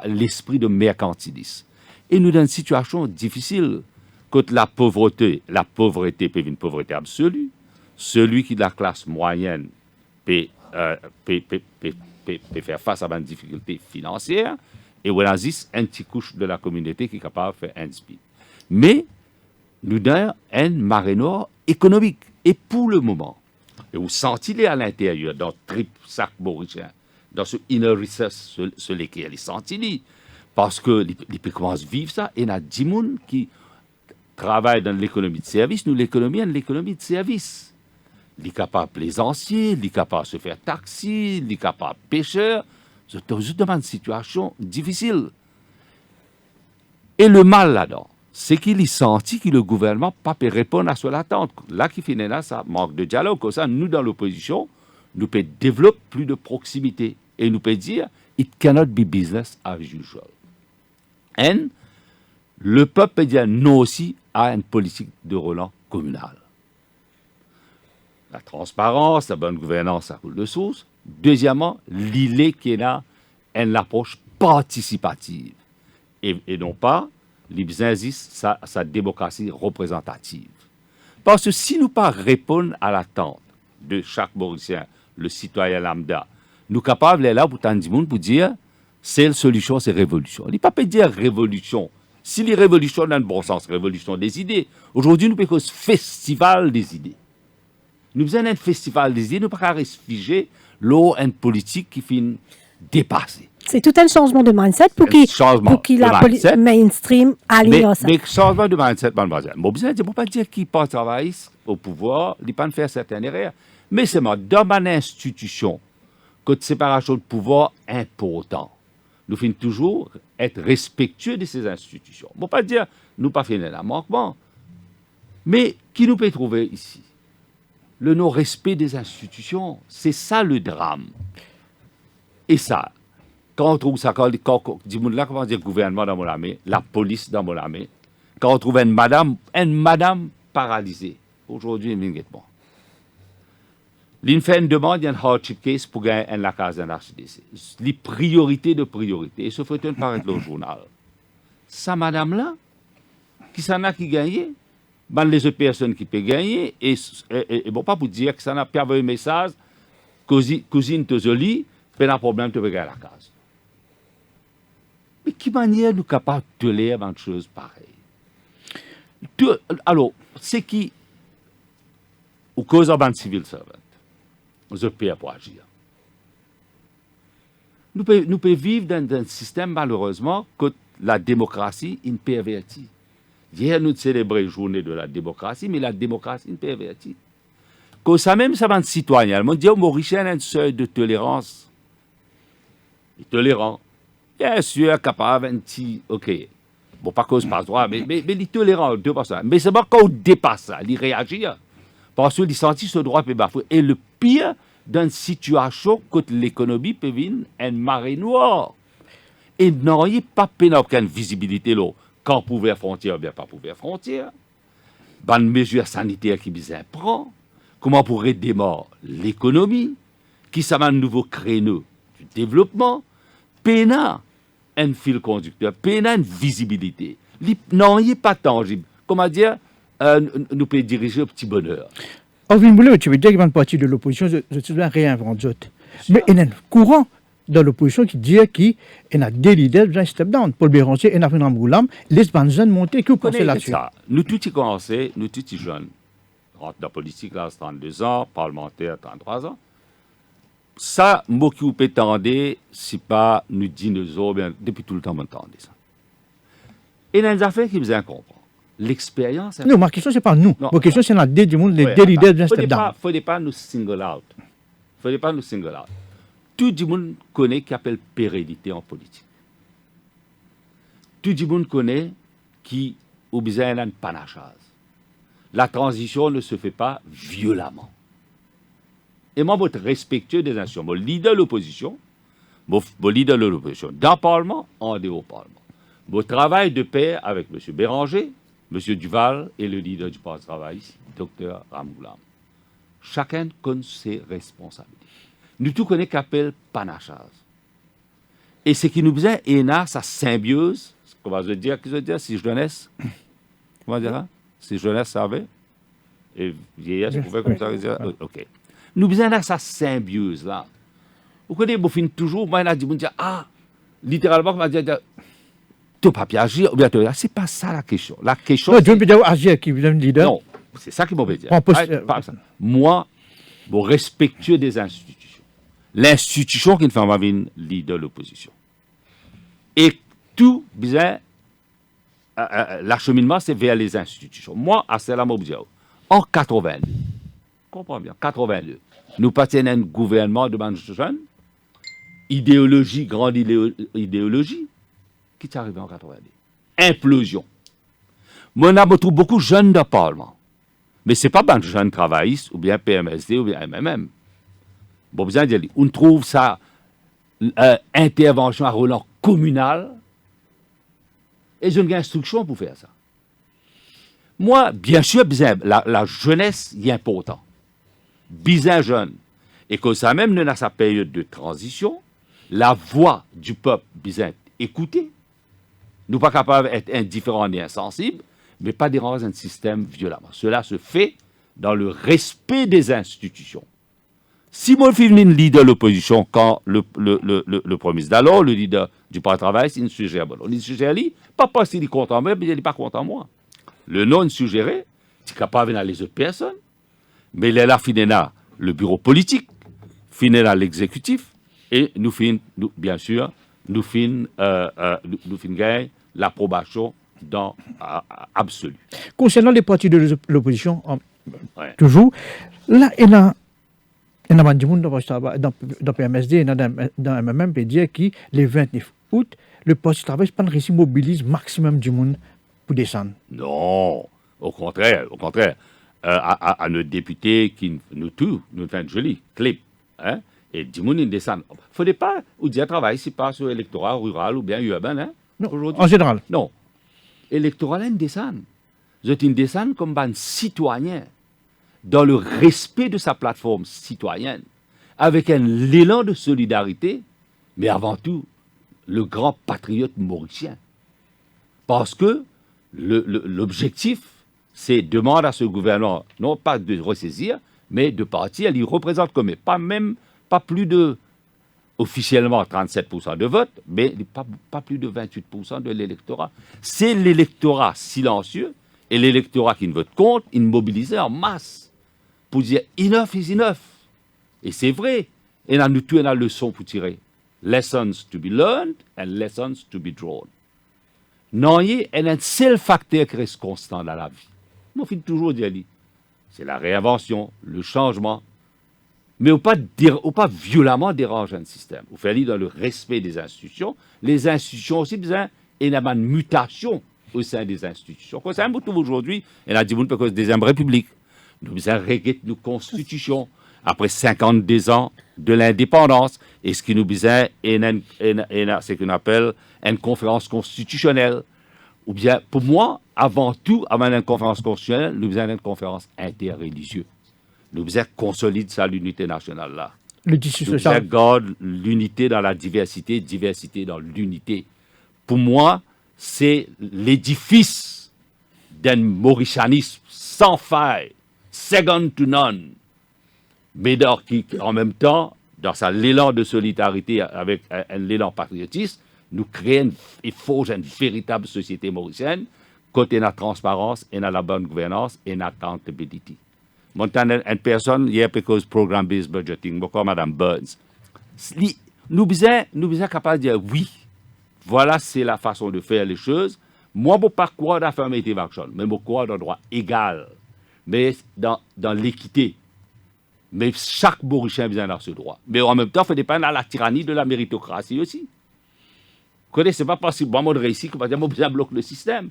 l'esprit de mercantilisme. Et nous, dans une situation difficile, quand la pauvreté peut être une pauvreté absolue, celui qui est de la classe moyenne peut faire face à une difficulté financière, et on a un petit couche de la communauté qui est capable de faire un speed. Mais nous avons un marée noire économique. Et pour le moment, et vous sentez à l'intérieur, dans le trip sac mauricien, dans ce inner recess, ce lequel est senti, parce que les commencent à vivre ça, et il y a 10 personnes qui travaille dans l'économie de service, nous l'économie est l'économie de service. Il est capable de plaisancier, il est capable de se faire taxi, il est capable de pêcheur. C'est justement une situation difficile. Et le mal là-dedans, c'est qu'il est senti que le gouvernement ne peut pas répondre à son attente. Là, qui finit là, ça manque de dialogue. Comme ça, nous, dans l'opposition, nous pouvons développer plus de proximité. Et nous pouvons dire, it cannot be business as usual. Et le peuple peut dire non aussi à une politique de relance communale. La transparence, la bonne gouvernance, ça coule de source. Deuxièmement, l'idée qui est là, une approche participative. Et non pas, sa démocratie représentative. Parce que si nous pas répondre à l'attente de chaque Mauricien, le citoyen lambda, nous sommes capables là pour tant de monde pour dire, seule solution, c'est révolution. Il ne peut pas dire révolution. Si les révolutions dans le bon sens, révolution des idées. Aujourd'hui, nous avons un festival des idées. Nous avons un festival des idées, nous ne pouvons pas rester figés, l'eau, une politique qui finit dépassée. C'est tout un changement de mindset pour qu'il la politique mainstream aligne ça. Mais changement de mindset, mademoiselle. Bon, je ne peux pas dire qu'il pas travailler au pouvoir, il ne peut pas faire certaines erreurs. Mais c'est moi, dans ma institution, que de séparation de pouvoir important. Nous finissons toujours être respectueux de ces institutions. On ne peut pas dire, nous pas finir un manquement. Mais qui nous peut trouver ici? Le non-respect des institutions, c'est ça le drame. Et ça, quand on trouve ça, quand là, comment dire, gouvernement dans mon armée, la police dans mon armée, quand on trouve une madame paralysée, aujourd'hui, immédiatement. L'in fait une demande, il y a un hardship case pour gagner la case d'un HDC. Les priorités de priorité. Et ce faut paraître le journal. Ça, madame-là, qui s'en a qui gagne, ben les autres personnes qui peuvent gagner, et bon, pas pour dire que ça n'a pas envoyé un message, cousine, te jolie, pas un problème, tu peux gagner la case. Mais qui manière nous capables de lire une chose pareille? Alors, c'est qui, au cause d'un civil servant, nous payons pour agir. Nous pouvons vivre dans un système, malheureusement, que la démocratie est pervertie. Hier, nous célébrons la journée de la démocratie, mais la démocratie est pervertie. Quand ça même, ça va être citoyen. On dit, Mauricien a un seuil de tolérance. Il est tolérant. Bien sûr, capable, un petit, ok. Bon, pas cause pas droit, mais il est tolérant, 2%. Mais c'est pas quand on dépasse ça, il réagit. Parce qu'il sentit ce droit peut bafouer. Et le pire, dans une situation que l'économie peut venir une marée noire. Et non, il n'y a pas aucune visibilité là. Quand pouvait frontière, bien pas pouvait frontière. Bonne mesure sanitaire qui bien prend. Comment pourrait démarrer l'économie, qui s'amène un nouveau créneau du développement, pénal un fil conducteur, pénal une visibilité. Non, il n'est pas tangible. Comment dire, nous pouvons diriger au petit bonheur. Orvin Boulay, tu veux dire qu'il y a une partie de l'opposition, je te dois réinventer. Mais il y a un courant dans l'opposition qui dit qu'il y a des leaders qui step down. Paul Béranger et Nafin Ramboulam, les jeunes monter, que vous pensez là-dessus? Nous tous y commencé, nous tous y jeunes. Rentre dans la politique là, 32 ans, parlementaire, 33 ans. Ça, moi qui vous prétendez, c'est pas nous dinosaures, bien, depuis tout le temps, m'entendez ça. Et dans les affaires qui vous comprennent. L'expérience. Non, ma question, ce n'est pas nous. Ma question, c'est la des du monde, les leaders de step down. Il ne faut pas nous single out. Tout le monde connaît ce qu'on appelle pérennité en politique. Tout le monde connaît qui a besoin d'un panachage. La transition ne se fait pas violemment. Et moi, votre respectueux des institutions, mon leader de l'opposition, dans le Parlement, en dehors du Parlement. Mon travail de pair avec M. Béranger, M. Duval et le leader du Parti travailliste, Dr. Ramboulam. Chacun connaît ses responsabilités. Nous tous connaissons qu'appelle panachage. Et ce qui nous besoin est sa symbiose, comment je dire, si jeunesse, comment dire ça? Si jeunesse savait, et vieillesse pouvait comme ça dire, ok. Nous besoin sa symbiose là. Vous connaissez, vous finissez toujours, moi, il a dit, littéralement, comment dire, tu ne peux pas agir, ou bien c'est pas ça la question. La question. Non, tu peux pas agir qui est leader. Non, c'est ça qui m'a dit. Moi, je respectueux des institutions. L'institution qui ne fait pas une leader de l'opposition. Et tout bien l'acheminement, c'est vers les institutions. Moi, à Stella Mobdiao, en 82, comprends bien, 82, nous partenons à un gouvernement de jeunes, idéologie, grande idéologie, qui est arrivé en 82. Implosion. Moi, on a beaucoup de jeunes dans le Parlement. Mais ce n'est pas des jeunes travaillistes, ou bien PMSD, ou bien MMM. Bon, besoin de dire, on trouve ça, intervention à relance communal, et je n'ai pas d'instruction pour faire ça. Moi, bien sûr, la jeunesse est importante. Bien jeune. Et que ça même, dans sa période de transition, la voix du peuple bien écoutée. Nous ne sommes pas capables d'être indifférents ni insensibles, mais pas déranger un système violemment. Cela se fait dans le respect des institutions. Si moi, je suis venu leader de l'opposition quand le Premier ministre d'alors, le leader du Parti travail, il suggère, il suggère, pas parce qu'il est content moi, mais il n'est pas content moi. Le non suggéré, c'est capable d'aller les autres personnes, mais il est là, le bureau politique, finira l'exécutif, et nous bien sûr, nous gagnons l'approbation dans absolu. Concernant les partis de l'opposition, Ouais. toujours, là, il y a du monde dans PMSD, dans MMM, peut dire que le 29 août, le parti de travail mobilise maximum du monde pour descendre. Non, au contraire. À nos députés qui nous fait un joli clip, hein, et du monde, ils descendent. Il ne faudrait pas, ou dire travail, c'est pas sur l'électorat rural ou bien urbain, hein, Non, aujourd'hui. en général. Non. Électoral, ils descendent. Ils descendent comme un citoyen, dans le respect de sa plateforme citoyenne, avec un élan de solidarité, mais avant tout, le grand patriote mauricien. Parce que l'objectif, c'est demander à ce gouvernement, non pas de ressaisir, mais de partir. Il représente comme pas plus de, officiellement 37% de vote, mais pas plus de 28% de l'électorat. C'est l'électorat silencieux et l'électorat qui ne vote contre, il mobilise en masse pour dire enough is enough. Et c'est vrai. Et là, nous tous, on a une leçon pour tirer. Lessons to be learned and lessons to be drawn. Non, il y a un seul facteur qui reste constant dans la vie. Moi, je toujours dire, c'est la réinvention, le changement. Mais on ne pas violemment déranger un système. On fait dans le respect des institutions. Les institutions aussi, besoin d'une mutation au sein des institutions. Comme ça, aujourd'hui, on a dit que c'est des républiques. Nous avons regretté nos constitutions après 52 ans de l'indépendance. Et ce qui nous besoin, c'est ce qu'on appelle une conférence constitutionnelle. Ou bien, pour moi, avant tout, avant une conférence constitutionnelle, nous avons une conférence interreligieuse. Nous devons consolider ça, l'unité nationale là. Le tissu nous social. devons garder l'unité dans la diversité, diversité dans l'unité. Pour moi, c'est l'édifice d'un mauricianisme sans faille, second to none, mais qui, en même temps, dans sa l'élan de solidarité avec un élan patriotiste, nous créons et forgeons une véritable société mauricienne, côté la transparence, et la bonne gouvernance, et la accountability. Une personne, hier, parce programme-based budgeting, comme Mme Burns, nous sommes capables de dire oui, voilà, c'est la façon de faire les choses. Moi, je ne pas croire dans l'affirmative action, mais je crois dans le droit égal, mais dans l'équité. Mais chaque Mauricien a besoin de ce droit. Mais en même temps, il faut dépendre de la tyrannie de la méritocratie aussi. Vous connaissez, ce n'est pas possible, moi, de réussir, que je besoin de bloquer le système.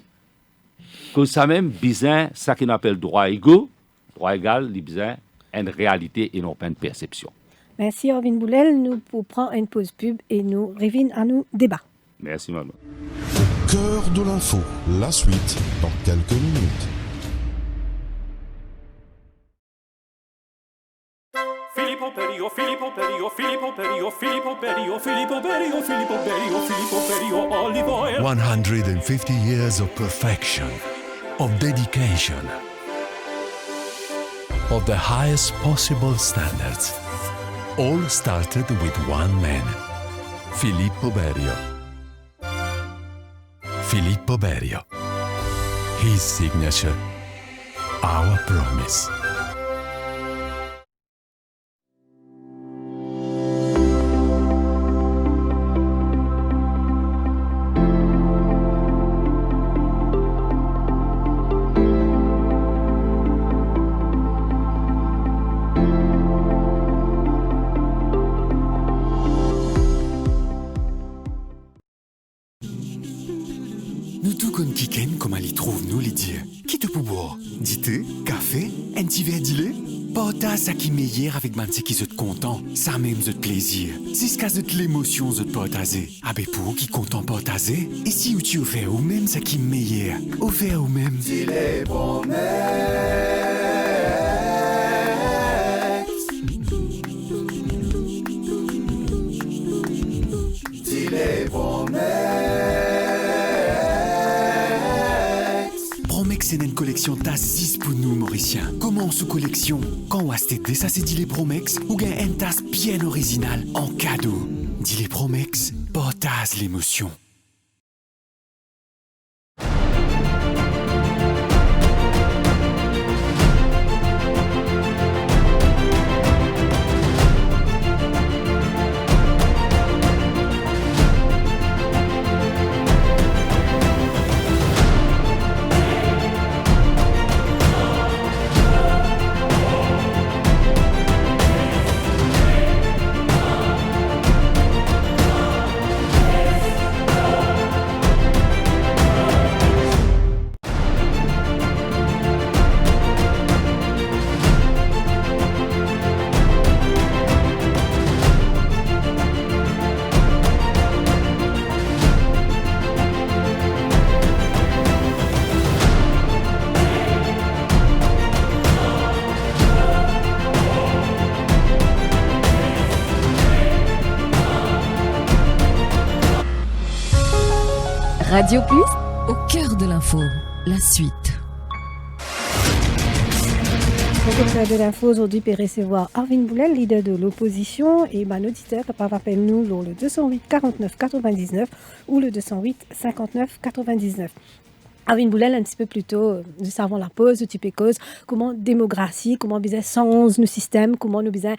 Que ça même, besoin, ça qu'on appelle droit égaux, droit égal, il besoin une réalité et non pas une perception. Merci, Orvin Boulel. Nous prenons une pause pub et nous revenons à nos débats. Merci, maman. Au cœur de l'info, la suite dans quelques minutes. Filippo Berio, Filippo Berio, Filippo Berio, Filippo Berio, Filippo Berio, Filippo Berio, Filippo Berio, olive oil. 150 years of perfection, of dedication, of the highest possible standards. All started with one man, Filippo Berio. Filippo Berio. His signature, our promise. trouve-nous les dire. Qui te pour boire? Du thé, café, un petit verre d'ilé? Partage ça qui meilleur avec Manti qui sont content, ça même de plaisir. Jusqu'à de l'émotion de partager. Ah ben pour qui content partager? Et si tu offert ou même ça qui meilleur, offert ou même. Dis-les Promex, c'est une collection tasse pour nous, Mauriciens. Comment sous collection? Quand on a acheté ça, c'est dit les Promex, ou gain une tasse bien originale en cadeau. Dit les Promex, partage l'émotion. Radio Plus, au cœur de l'info. La suite. Donc, au cœur de l'info, aujourd'hui, peut recevoir Arvin Boulel, leader de l'opposition, et un auditeur qui appelle nous le 208 49 99 ou le 208 59 99. Arvin Boulel, un petit peu plus tôt, nous savons la pause, tu peux cause, comment démocratie, comment bizarre sens nos systèmes, comment nous bizarre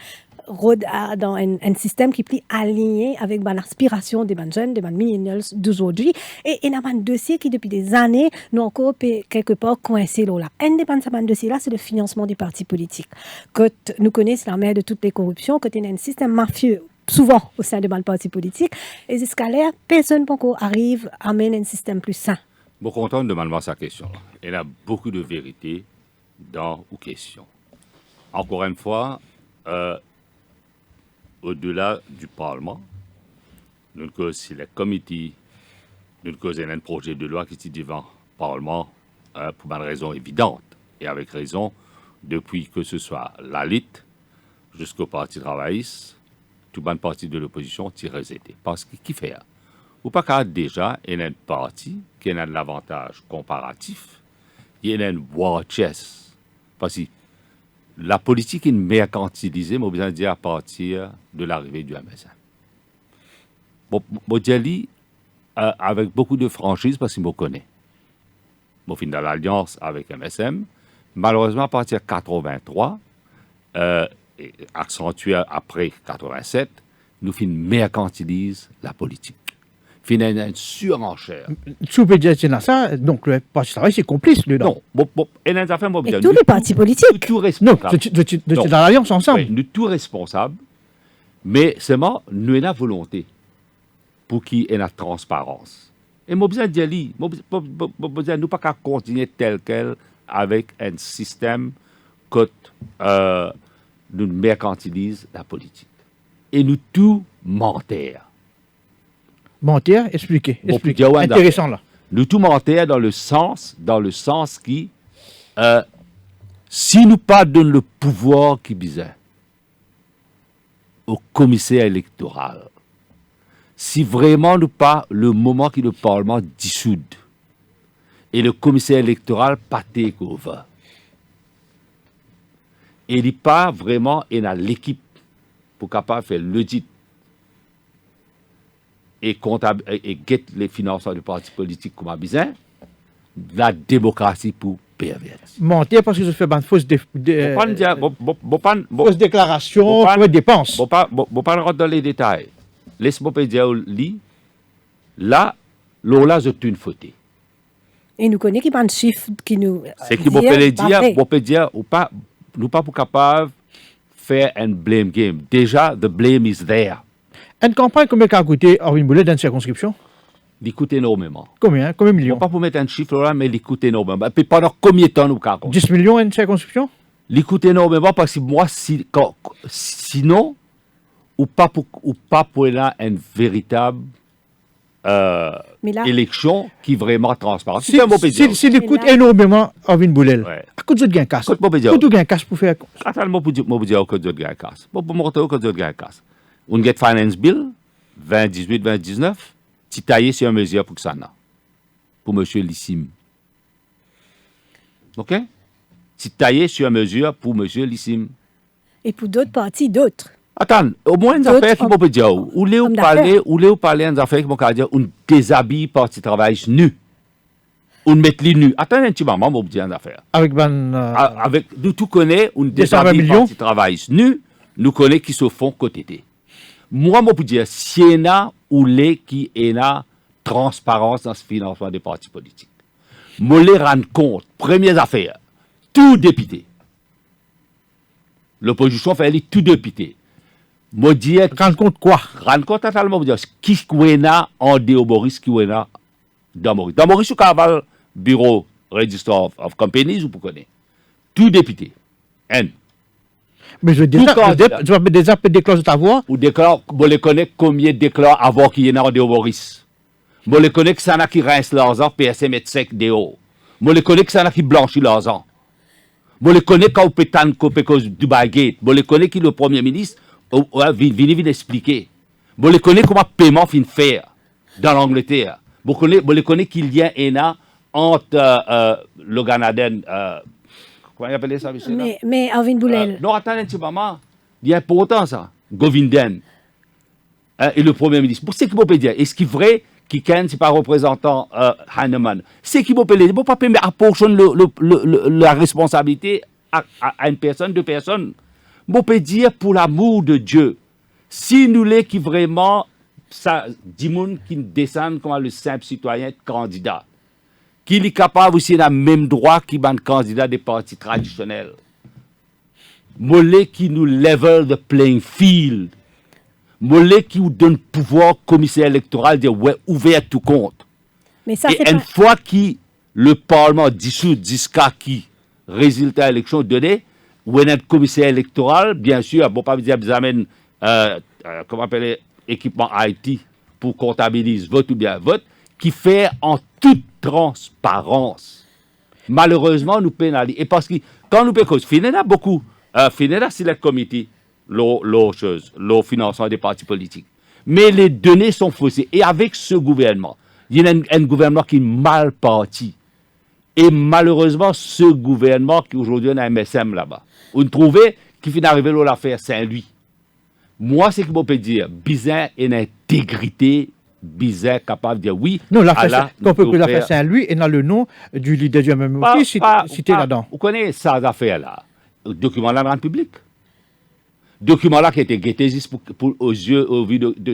dans un système qui est aligné avec l'aspiration des jeunes, des millennials d'aujourd'hui. Et il y a un dossier qui, depuis des années, nous encore quelque part coincé là. Un des dossiers-là, c'est le financement des partis politiques. Quand nous connaissons la mère de toutes les corruptions, quand il y a un système mafieux, souvent au sein de partis politiques, et jusqu'à là, personne arrive à mener un système plus sain. Je suis content de demander sa question. Il y a beaucoup de vérité dans vos questions. Encore une fois, au-delà du Parlement, nous avons si les comités, nous avons un projet de loi qui est devant le Parlement pour une raison évidente. Et avec raison, depuis que ce soit la LIT jusqu'au Parti travailliste, tout le parti de l'opposition tire rejeté. Parce que qui fait? Ou pas qu'à déjà, il y a un parti qui a un avantage comparatif, il y a une war chest. Parce que la politique est mercantilisée, mais on besoin de dire à partir de l'arrivée du MSM. Bon, je dis avec beaucoup de franchise parce que je me connais. Je suis dans l'alliance avec MSM. Malheureusement, à partir de 83, accentué après 87, nous mercantilisons la politique. Finalement, une surenchère. Sous PDS, ça, donc le Parti travail, c'est complice dedans. Non, et tous les partis politiques. Tout Non, responsable. de dans l'alliance ensemble. Oui, nous tous responsables, mais seulement nous avons la volonté pour qu'il y ait la transparence. Et moi, besoin de dire, nous ne pas qu'à continuer tel quel avec un système que nous mercantilisons la politique. Et nous tous mentir. Mentir, expliquez. Bon, Intéressant là. Nous tout mentir dans le sens qui, si nous pas donne le pouvoir qui bizarre au commissaire électoral, si vraiment nous pas le moment que le Parlement dissoude et le commissaire électoral pas take over, et il n'est pas vraiment dans l'équipe pour capable faire l'audit et get les financements du parti politique comme a besoin, la démocratie pour pervertir. Mentir parce que je fais une fausse déclaration, fausse dépense. Je ne pas rentrer dans les détails. Laisse-moi dire, là, je suis une faute. Et nous connaissons qu'il y a un chiffre qui nous. C'est qui peut dire, ou pas, nous pas pour capable de faire un blame game. Déjà, the blame is there. Une campagne, combien ça a coûté Arvin Boulel dans une circonscription? Il coûte énormément. Combien On millions? pas pour mettre un chiffre là, mais il coûte énormément. Et puis pendant combien de temps nous carrons? 10 millions une circonscription? Il coûte énormément parce que moi, sinon, ou pas pour là, une véritable Mais là- élection qui est vraiment transparente. Si il coûte Et là- énormément Arvin Boulel, Ouais. à quoi tu gain casse? Écoute, moi, je veux dire- Quoi tu gain casse pour faire? Attends, moi, pour dire que Dieu gagne casse. Pour montrer que Dieu gagne casse. On get finance bill 2018-2019, tu taillé sur une mesure pour que ça n'a. Pour M. Lissim. OK? Tu taillé sur une mesure pour M. Lissim. Et pour d'autres partis, d'autres. Attends, au moins une D'autres affaire qui hommes- peut dire, ou les hommes parler, d'affaires. ou les parler une affaire qui peut dire, on déshabille parti travail nu. On met les nus. Attends un petit moment, on dire une affaire. Avec Avec, nous tout connaît, on 220 déshabille millions. parti travail nu, nous connaît qui se font côté. Moi, je peux dire, si y en a ou les qui y a transparence dans ce financement des partis politiques. Je les rendre compte, première affaire, tout député. L'opposition fait aller tout député. Je dis, rendre compte quoi? rendre compte totalement, je dis, qui est en dehors Maurice, qui est dans Maurice. Dans Maurice, vous avez le bureau Register of Companies, vous connaissez. Tout député. N. Mais je Tout candidat. déjà déjà déclencher ta voix. Ou déclare, vous les connaissez combien de déclare avant qu'il y ait en dehors Maurice. Vous les connaissez que ça n'a qui rince l'argent, PSM et sec dehors. Vous les connaissez que ça n'a qui blanchit l'argent. Vous les connaissez quand vous pétane du baguette. Vous les connaissez qui le Premier ministre vient expliquer. Vous les connaissez comment le paiement fin faire dans l'Angleterre. Vous les connaissez qu'il y a un entre le Canada, comment il appelle ça, monsieur? Mais Arvin Boulel, Non, attends un petit moment. Il y a important ça. Govinden et le Premier ministre. Pour ce qui peut dire, est-ce qu'il est vrai qu'il c'est pas représentant Heinemann? C'est qui peut dire, il ne peut pas apportionner la responsabilité à une personne, deux personnes. On peut dire, pour l'amour de Dieu, si nous les qui vraiment, ça, dit moun qui descendent comme le simple citoyen candidat, qu'il est capable aussi d'avoir le même droit qu'il un candidat des partis traditionnels. Mollet qui nous level the playing field. Mollet qui nous donne pouvoir commissaire électoral de ouais, ouvert tout compte. mais ça, Et c'est une pas... fois que le Parlement dissout jusqu'à qui résultat élection donné, ou un commissaire électoral, bien sûr, bon pas dire qu'ils amènent comment appeler équipement IT pour comptabiliser vote ou bien vote, qui fait en toute transparence. Malheureusement, nous pénalisons. Et parce que quand nous pénalisons, FINEDA beaucoup, FINEDA c'est le comité, le financement des partis politiques. Mais les données sont faussées. Et avec ce gouvernement, il y a un gouvernement qui est mal parti. Et malheureusement, ce gouvernement qui aujourd'hui a un MSM là-bas, on trouvait qu'il finit d'arriver à l'affaire Saint-Louis. Moi, c'est ce que je peux dire, bizarre et une intégrité, bizarre capable de dire oui. Non, qu'on peut que l'affaire Saint-Louis est dans le nom du leader du MMO cité là-dedans. Vous connaissez ces affaires-là. Le document là, dans le public. Document là qui a été guetté juste aux yeux, au vu de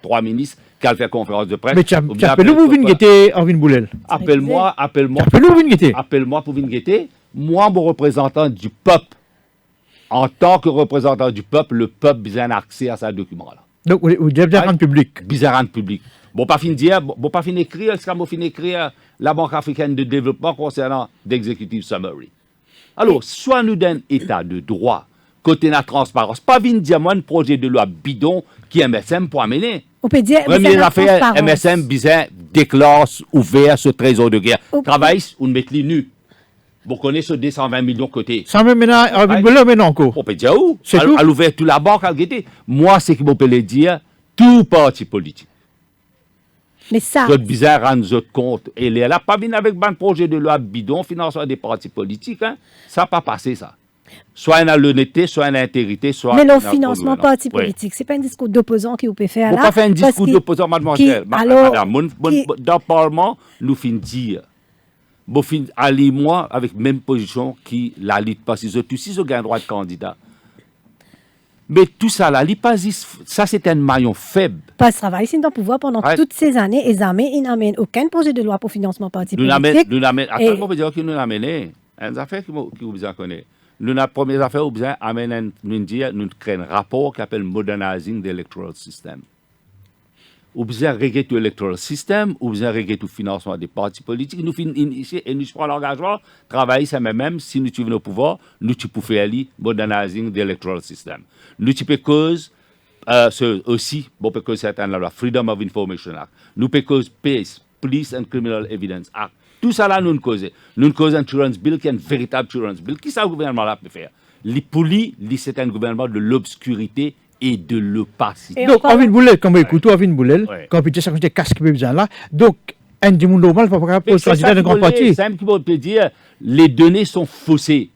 trois ministres qui ont fait conférence de presse. Mais tu appelles-nous pour venir guetter Arvin Boulel. Appelle-moi Appelle-nous pour venir guetter. Appelle-moi pour venir guetter. Moi, mon représentant du peuple, en tant que représentant du peuple, le peuple a besoin accès à ce document-là. Donc, vous devez rendre public. Bizarre rendre public. Bon, pas fin dire, bon, pas fin écrire, est-ce qu'on fin écrire la Banque africaine de développement concernant l'executive summary. Alors, soit nous d'un état de droit, côté la transparence, pas venir dire, moi, un projet de loi bidon qui est MSM pour amener. On peut dire... Première affaire, MSM, bizarre, déclare ouvert ce trésor de guerre. Travail, on met les nus. Vous connaissez ce 220 millions côté. Sans même maintenant, Arvin Boulel, maintenant encore. On peut dire où? C'est tout. À l'ouvert toute la banque, à guetter. Moi, c'est ce que je peux dire, tout parti politique. Mais ça... C'est bizarre rendre notre compte. Et là, pas venir avec un projet de loi bidon, financement des partis politiques, hein. Ça n'a pas passé, ça. Soit une l'honnêteté, soit une intégrité, soit... Mais le financement parti politique, ce n'est pas un discours d'opposant qui vous peut faire là. On ne peut pas faire un discours d'opposant, mademoiselle. Madame, dans le Parlement, nous finissons dire. Allez, moi, avec la même position qui la lutte, parce que tous si ont un droit de candidat. Mais tout ça là, ça c'est un maillon faible. Pas travail, c'est dans le pouvoir pendant toutes ces années, et jamais il n'amène aucun projet de loi pour financement parti politique. Nous n'amène, attends, on peut dire qu'il nous amène. Une affaire qui vous besoin connaître. Nous, la première affaire, nous besoin amène, nous créons un rapport qui s'appelle Modernizing the Electoral System. ou besoin régler tout l'électoral système, ou besoin régler tout financement des partis politiques. Nous finissons ici et nous prenons l'engagement, travailler ça même, si nous tuons au pouvoir, nous pouvons faire le modernizing de l'électoral système. Nous pouvons cause aussi, bon, parce que c'est la Freedom of Information Act. Nous pouvons cause PACE, Police and Criminal Evidence Act. Tout ça là, nous causons. Nous causons un insurance bill qui est un véritable insurance bill. Qui ça le gouvernement là peut faire? C'est un gouvernement de l'obscurité et de l'opacité. Donc, Avin Boulel, comme écoute, Avin Boulel, quand il dit ça, c'est qu'est-ce qu'il peut besoin là. Donc, un du monde normal, pas pour le candidat d'un grand parti. C'est qui peut dire, les données sont faussées.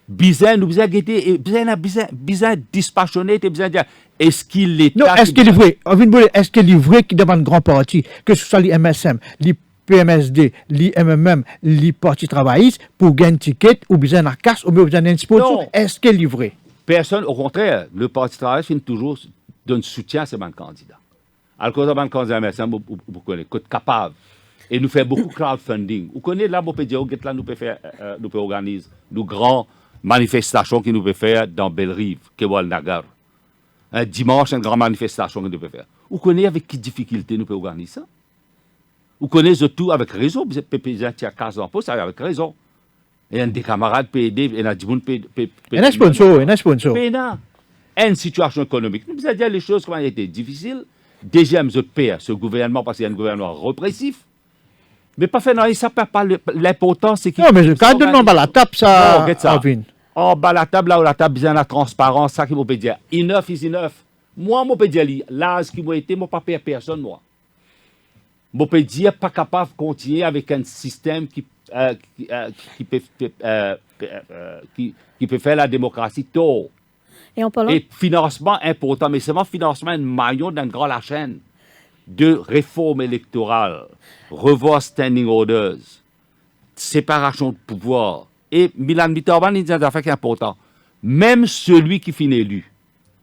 Bizarre, nous besoin guetter, bizarre dispassionné, besoin dire, est-ce qu'il est. Non, est-ce qu'il est vrai? Avin Boulel, est-ce qu'il est vrai qu'il demande grand parti, que ce soit l'IMSM, PMSD, l'IMMM, les partis travaillistes, pour gagner un ticket, ou besoin d'un casse, ou besoin d'un sponsor, est-ce qu'il est livré? Personne, au contraire, le Parti travailliste finit toujours donne soutien à ces candidats. Alors, quand on a un candidat MSM, vous connaissez, capable. Et nous faisons beaucoup de crowdfunding. Vous connaissez, là, vous pouvez dire, là, nous pouvons organiser de grandes manifestations que nous pouvons faire dans Belle-Rive, Kewal Nagar. Un dimanche, une grande manifestation que nous pouvons faire. Vous connaissez avec quelle difficulté nous pouvons organiser ça? Vous connaissez tout avec raison. Vous êtes PPZ qui a 15 ans, ça avec raison. Et un des camarades PD, et un des un sponsor. Une situation économique. Nous avons dit les choses qui ont été difficiles. Déjà, nous avons ce gouvernement parce qu'il y a un gouvernement répressif. Mais pas fait, non, ça ne perd pas l'importance. C'est non, mais le cadre de non, la table, ça. En bas la table, là où la table, besoin de la transparence, ça qui m'a peut dire. Enough is enough. Moi, je peux dire, l'âge qui m'a été, je ne peux pas payer personne, moi. Je peux dire, pas capable de continuer avec un système qui peut faire la démocratie tôt. Et financement important, mais seulement financement un maillon d'un grand la chaîne de réforme électorale, revoir standing orders, séparation de pouvoir. Et Milan Mitterrand, il dit un affaire qui est important. Même celui qui finit élu,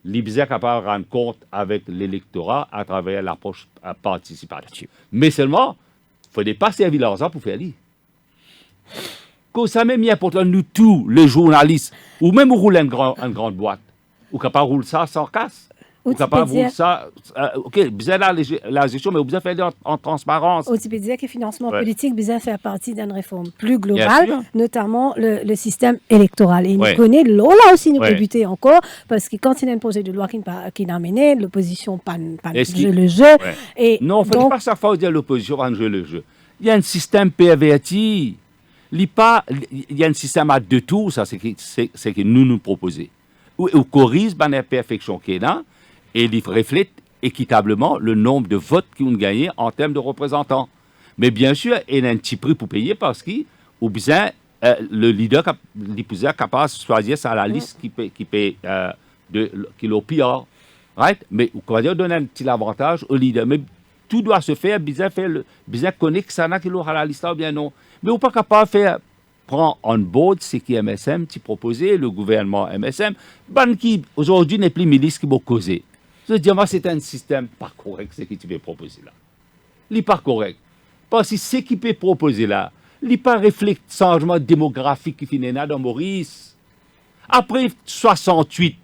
il est capable de rendre compte avec l'électorat à travers l'approche participative. Mais seulement, il ne faut pas servir l'argent pour faire lire. Quand ça même important, nous tous, les journalistes, ou même vous roulez une grande boîte, ou capable de rouler ça sans casse, ou capable de rouler ça, ok, besoin de la gestion, mais vous besoin de faire en transparence. On peut dire que le financement politique besoin faire partie d'une réforme plus globale, notamment le système électoral. Et nous connaissons, là aussi, nous peut buter encore, parce que quand il y a un projet de loi qui n'a mené, l'opposition pas jouer le jeu. Et non, il ne faut pas chaque fois dire l'opposition va jouer le jeu. Il y a un système perverti. Il y a un système à deux tours, ça c'est que nous proposons. Où corrige l'imperfection qu'il y a et il reflète équitablement le nombre de votes qu'ils ont gagné en termes de représentants. Mais bien sûr, il y a un petit prix pour payer parce que le leader est capable de choisir ça à la liste qui est le pire. Right? Mais on va dire donner un petit avantage au leader. Mais tout doit se faire, bien connaître que ça n'a qu'il aura la liste ou bien non. Mais on n'est pas capable de faire prendre on board ce qui est MSM, qui proposait, le gouvernement MSM, qui aujourd'hui n'est plus milice qui va causer. Je veux dire, moi, c'est un système pas correct, ce que tu veux proposer là. Il n'est pas correct. Parce que ce qui peut proposer là, il n'est pas reflète le changement démographique qui finit là dans Maurice. Après 68,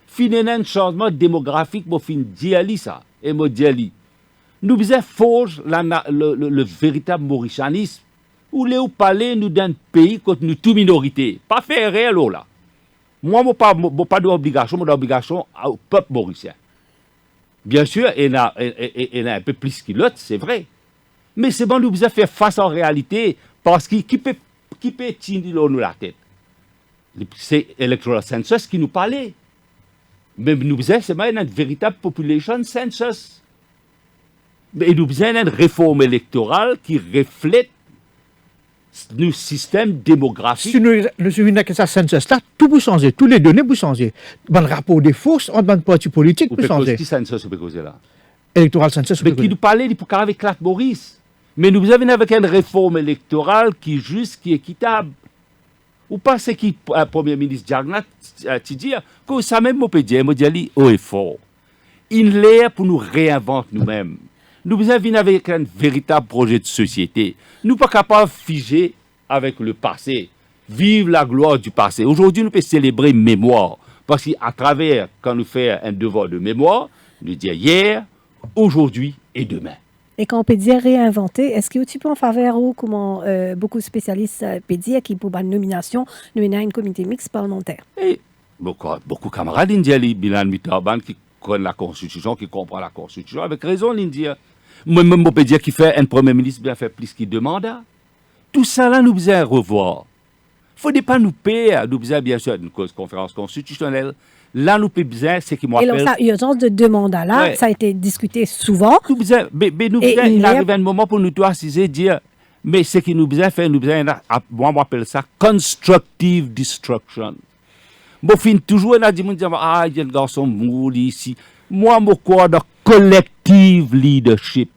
finit un changement démographique, pour finir dialyse ça, et moi dialyse. Nous devons forger le véritable mauricianisme. Où les palais nous d'un pays contre nous toute minorité. Pas faire réel là. Moi, je n'ai pas d'obligation au peuple mauricien. Bien sûr, il y en a un peu plus que l'autre, c'est vrai. Mais c'est bon, nous devons faire face en réalité, parce que qui peut tenir nous la tête? C'est l'Electoral Census qui nous parlait. Mais nous devons c'est un véritable population census. Mais nous devons une réforme électorale qui reflète le système démographique. Si nous suivons que ça census là, tout peut changer, toutes les données peuvent changer. Le rapport des forces entre les partis politiques peut changer. Qui census peut causer là? Électoral census. Mais qui nous parlait, il faut avec Clark Maurice. Mais nous avons avec une réforme électorale qui est juste, qui est équitable. Ou pas ce qui le Premier ministre Jagnat dit, que ça même peut dire, il dit haut et fort. Il est pour nous réinventer nous-mêmes. Nous avons avec un véritable projet de société. Nous ne sommes pas capables de figer avec le passé. Vive la gloire du passé. Aujourd'hui, nous pouvons célébrer mémoire. Parce qu'à travers, quand nous faisons un devoir de mémoire, nous disons hier, aujourd'hui et demain. Et quand on peut dire réinventer, est-ce que tu peux en faveur ou comment beaucoup de spécialistes peuvent dire qu'il pour une nomination, nous avons une comité mixte parlementaire? Et beaucoup de camarades indiens, Bilan Mitaban, qui connaissent la Constitution, qui comprennent la Constitution, avec raison, l'Indien. Moi-même, je peux dire qu'il fait un Premier ministre bien fait plus qu'il demande. Tout ça, là, nous devons revoir. Il ne faut pas nous payer, nous devons bien sûr une conférence constitutionnelle. Là, nous besoin, c'est qui Et donc, ça, urgence de deux mandats là, Ouais. ça a été discuté souvent. Nous besoin, il arrive un moment pour nous tous assiser et dire, mais ce qui nous besoin faire, nous besoin, moi, j'appelle ça constructive destruction. Je finis toujours à dire, ah, il y a un garçon moule ici. Moi, je crois dans collective leadership.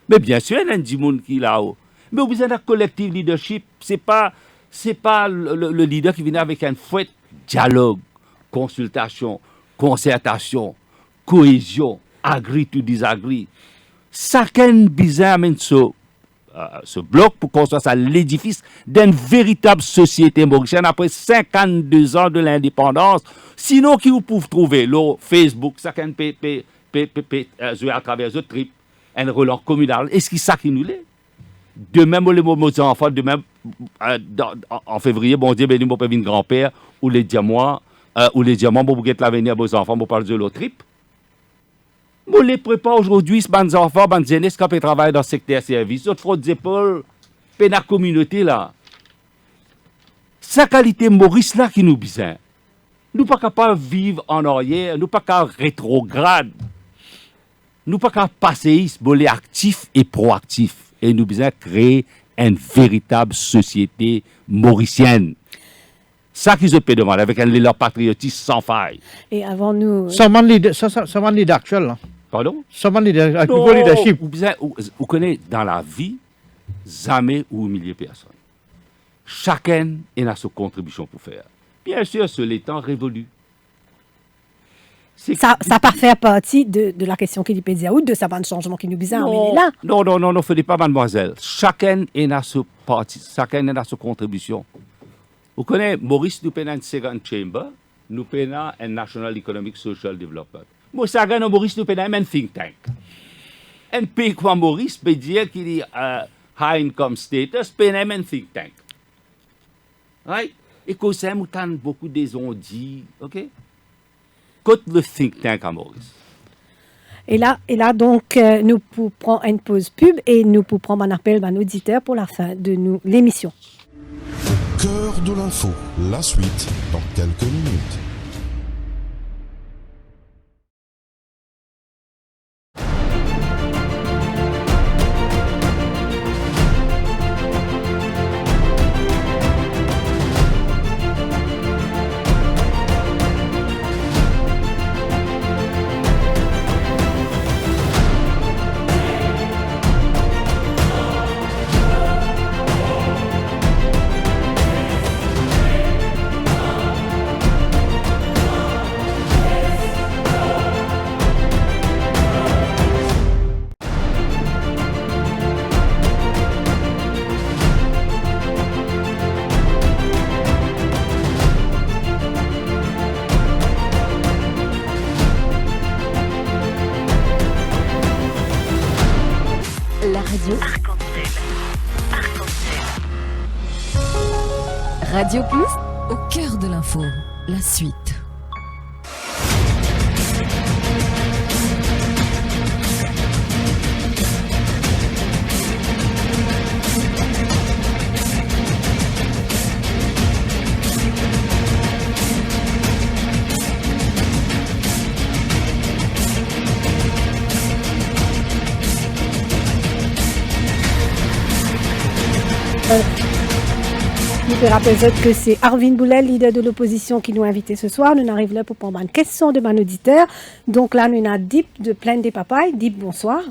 Mais bien sûr, il y a un monde qui est là-haut. Mais vous besoin d'un collective leadership, c'est pas le leader qui vient avec un fouet dialogue, consultation, concertation, cohésion, agree to disagree. Chacun besoin amène ce bloc pour construire ça l'édifice d'une véritable société mauricienne après 52 ans de l'indépendance. Sinon, qui vous pouvez trouver le Facebook, chacun peut jouer à travers ce trip, un relance communal. Est-ce que ça qui nous l'est? Demain, les mots enfants, demain, en février, bon Dieu, nous pouvons venir grand-père ou les diamants, pour vous l'avenir de vos enfants, pour parler de l'autre trip. Moi, les prépare aujourd'hui, ces bons enfants, bons jeunes, qui peuvent travailler dans le secteur service, autres fraudes épaules, dans la communauté là. Sa qualité Maurice là qui nous besoin. Nous pas capables de vivre en arrière, nous pas capables de rétrograde. Nous pas capables de passer, de actif et proactif. Et nous besoin créer une véritable société mauricienne. Ça qu'ils ont demandé avec leur patriotisme sans faille. Et avant nous. Seulement le leader actuel. Là. Pardon? Seulement le leader, Non, nouveau leadership. vous connaissez dans la vie, jamais ou humilier personne. Chacun a sa contribution pour faire. Bien sûr, ce temps révolu. Ça pas faire partie de la question qu'il peut dire ou de sa bande changement qui nous besoin amener là. Non, ne faites pas, mademoiselle. Chacun a sa partie, chacun a sa contribution. Vous connaissez, Maurice, nous payons une second chamber, nous payons un National Economic Social Development. Moi, ça gagne, Maurice, nous payons un think tank. Un pays comme Maurice peut dire qu'il est high income status, payons un think tank. Right? Et que ça, nous avons beaucoup des ondits, ok? Côte le think tank à Maurice. Et là donc, nous pour prendre une pause pub et nous pour prendre un appel d'un auditeur pour la fin de l'émission. Cœur de l'info, la suite dans quelques minutes. La radio. Radio Plus, au cœur de l'info. La suite. Nous te rappelons que c'est Arvin Boulel, leader de l'opposition, qui nous a invités ce soir. Nous arrivons là pour prendre une question de mon auditeur. Donc là, nous avons Dip de Plaine des Papayes. Dip, bonsoir.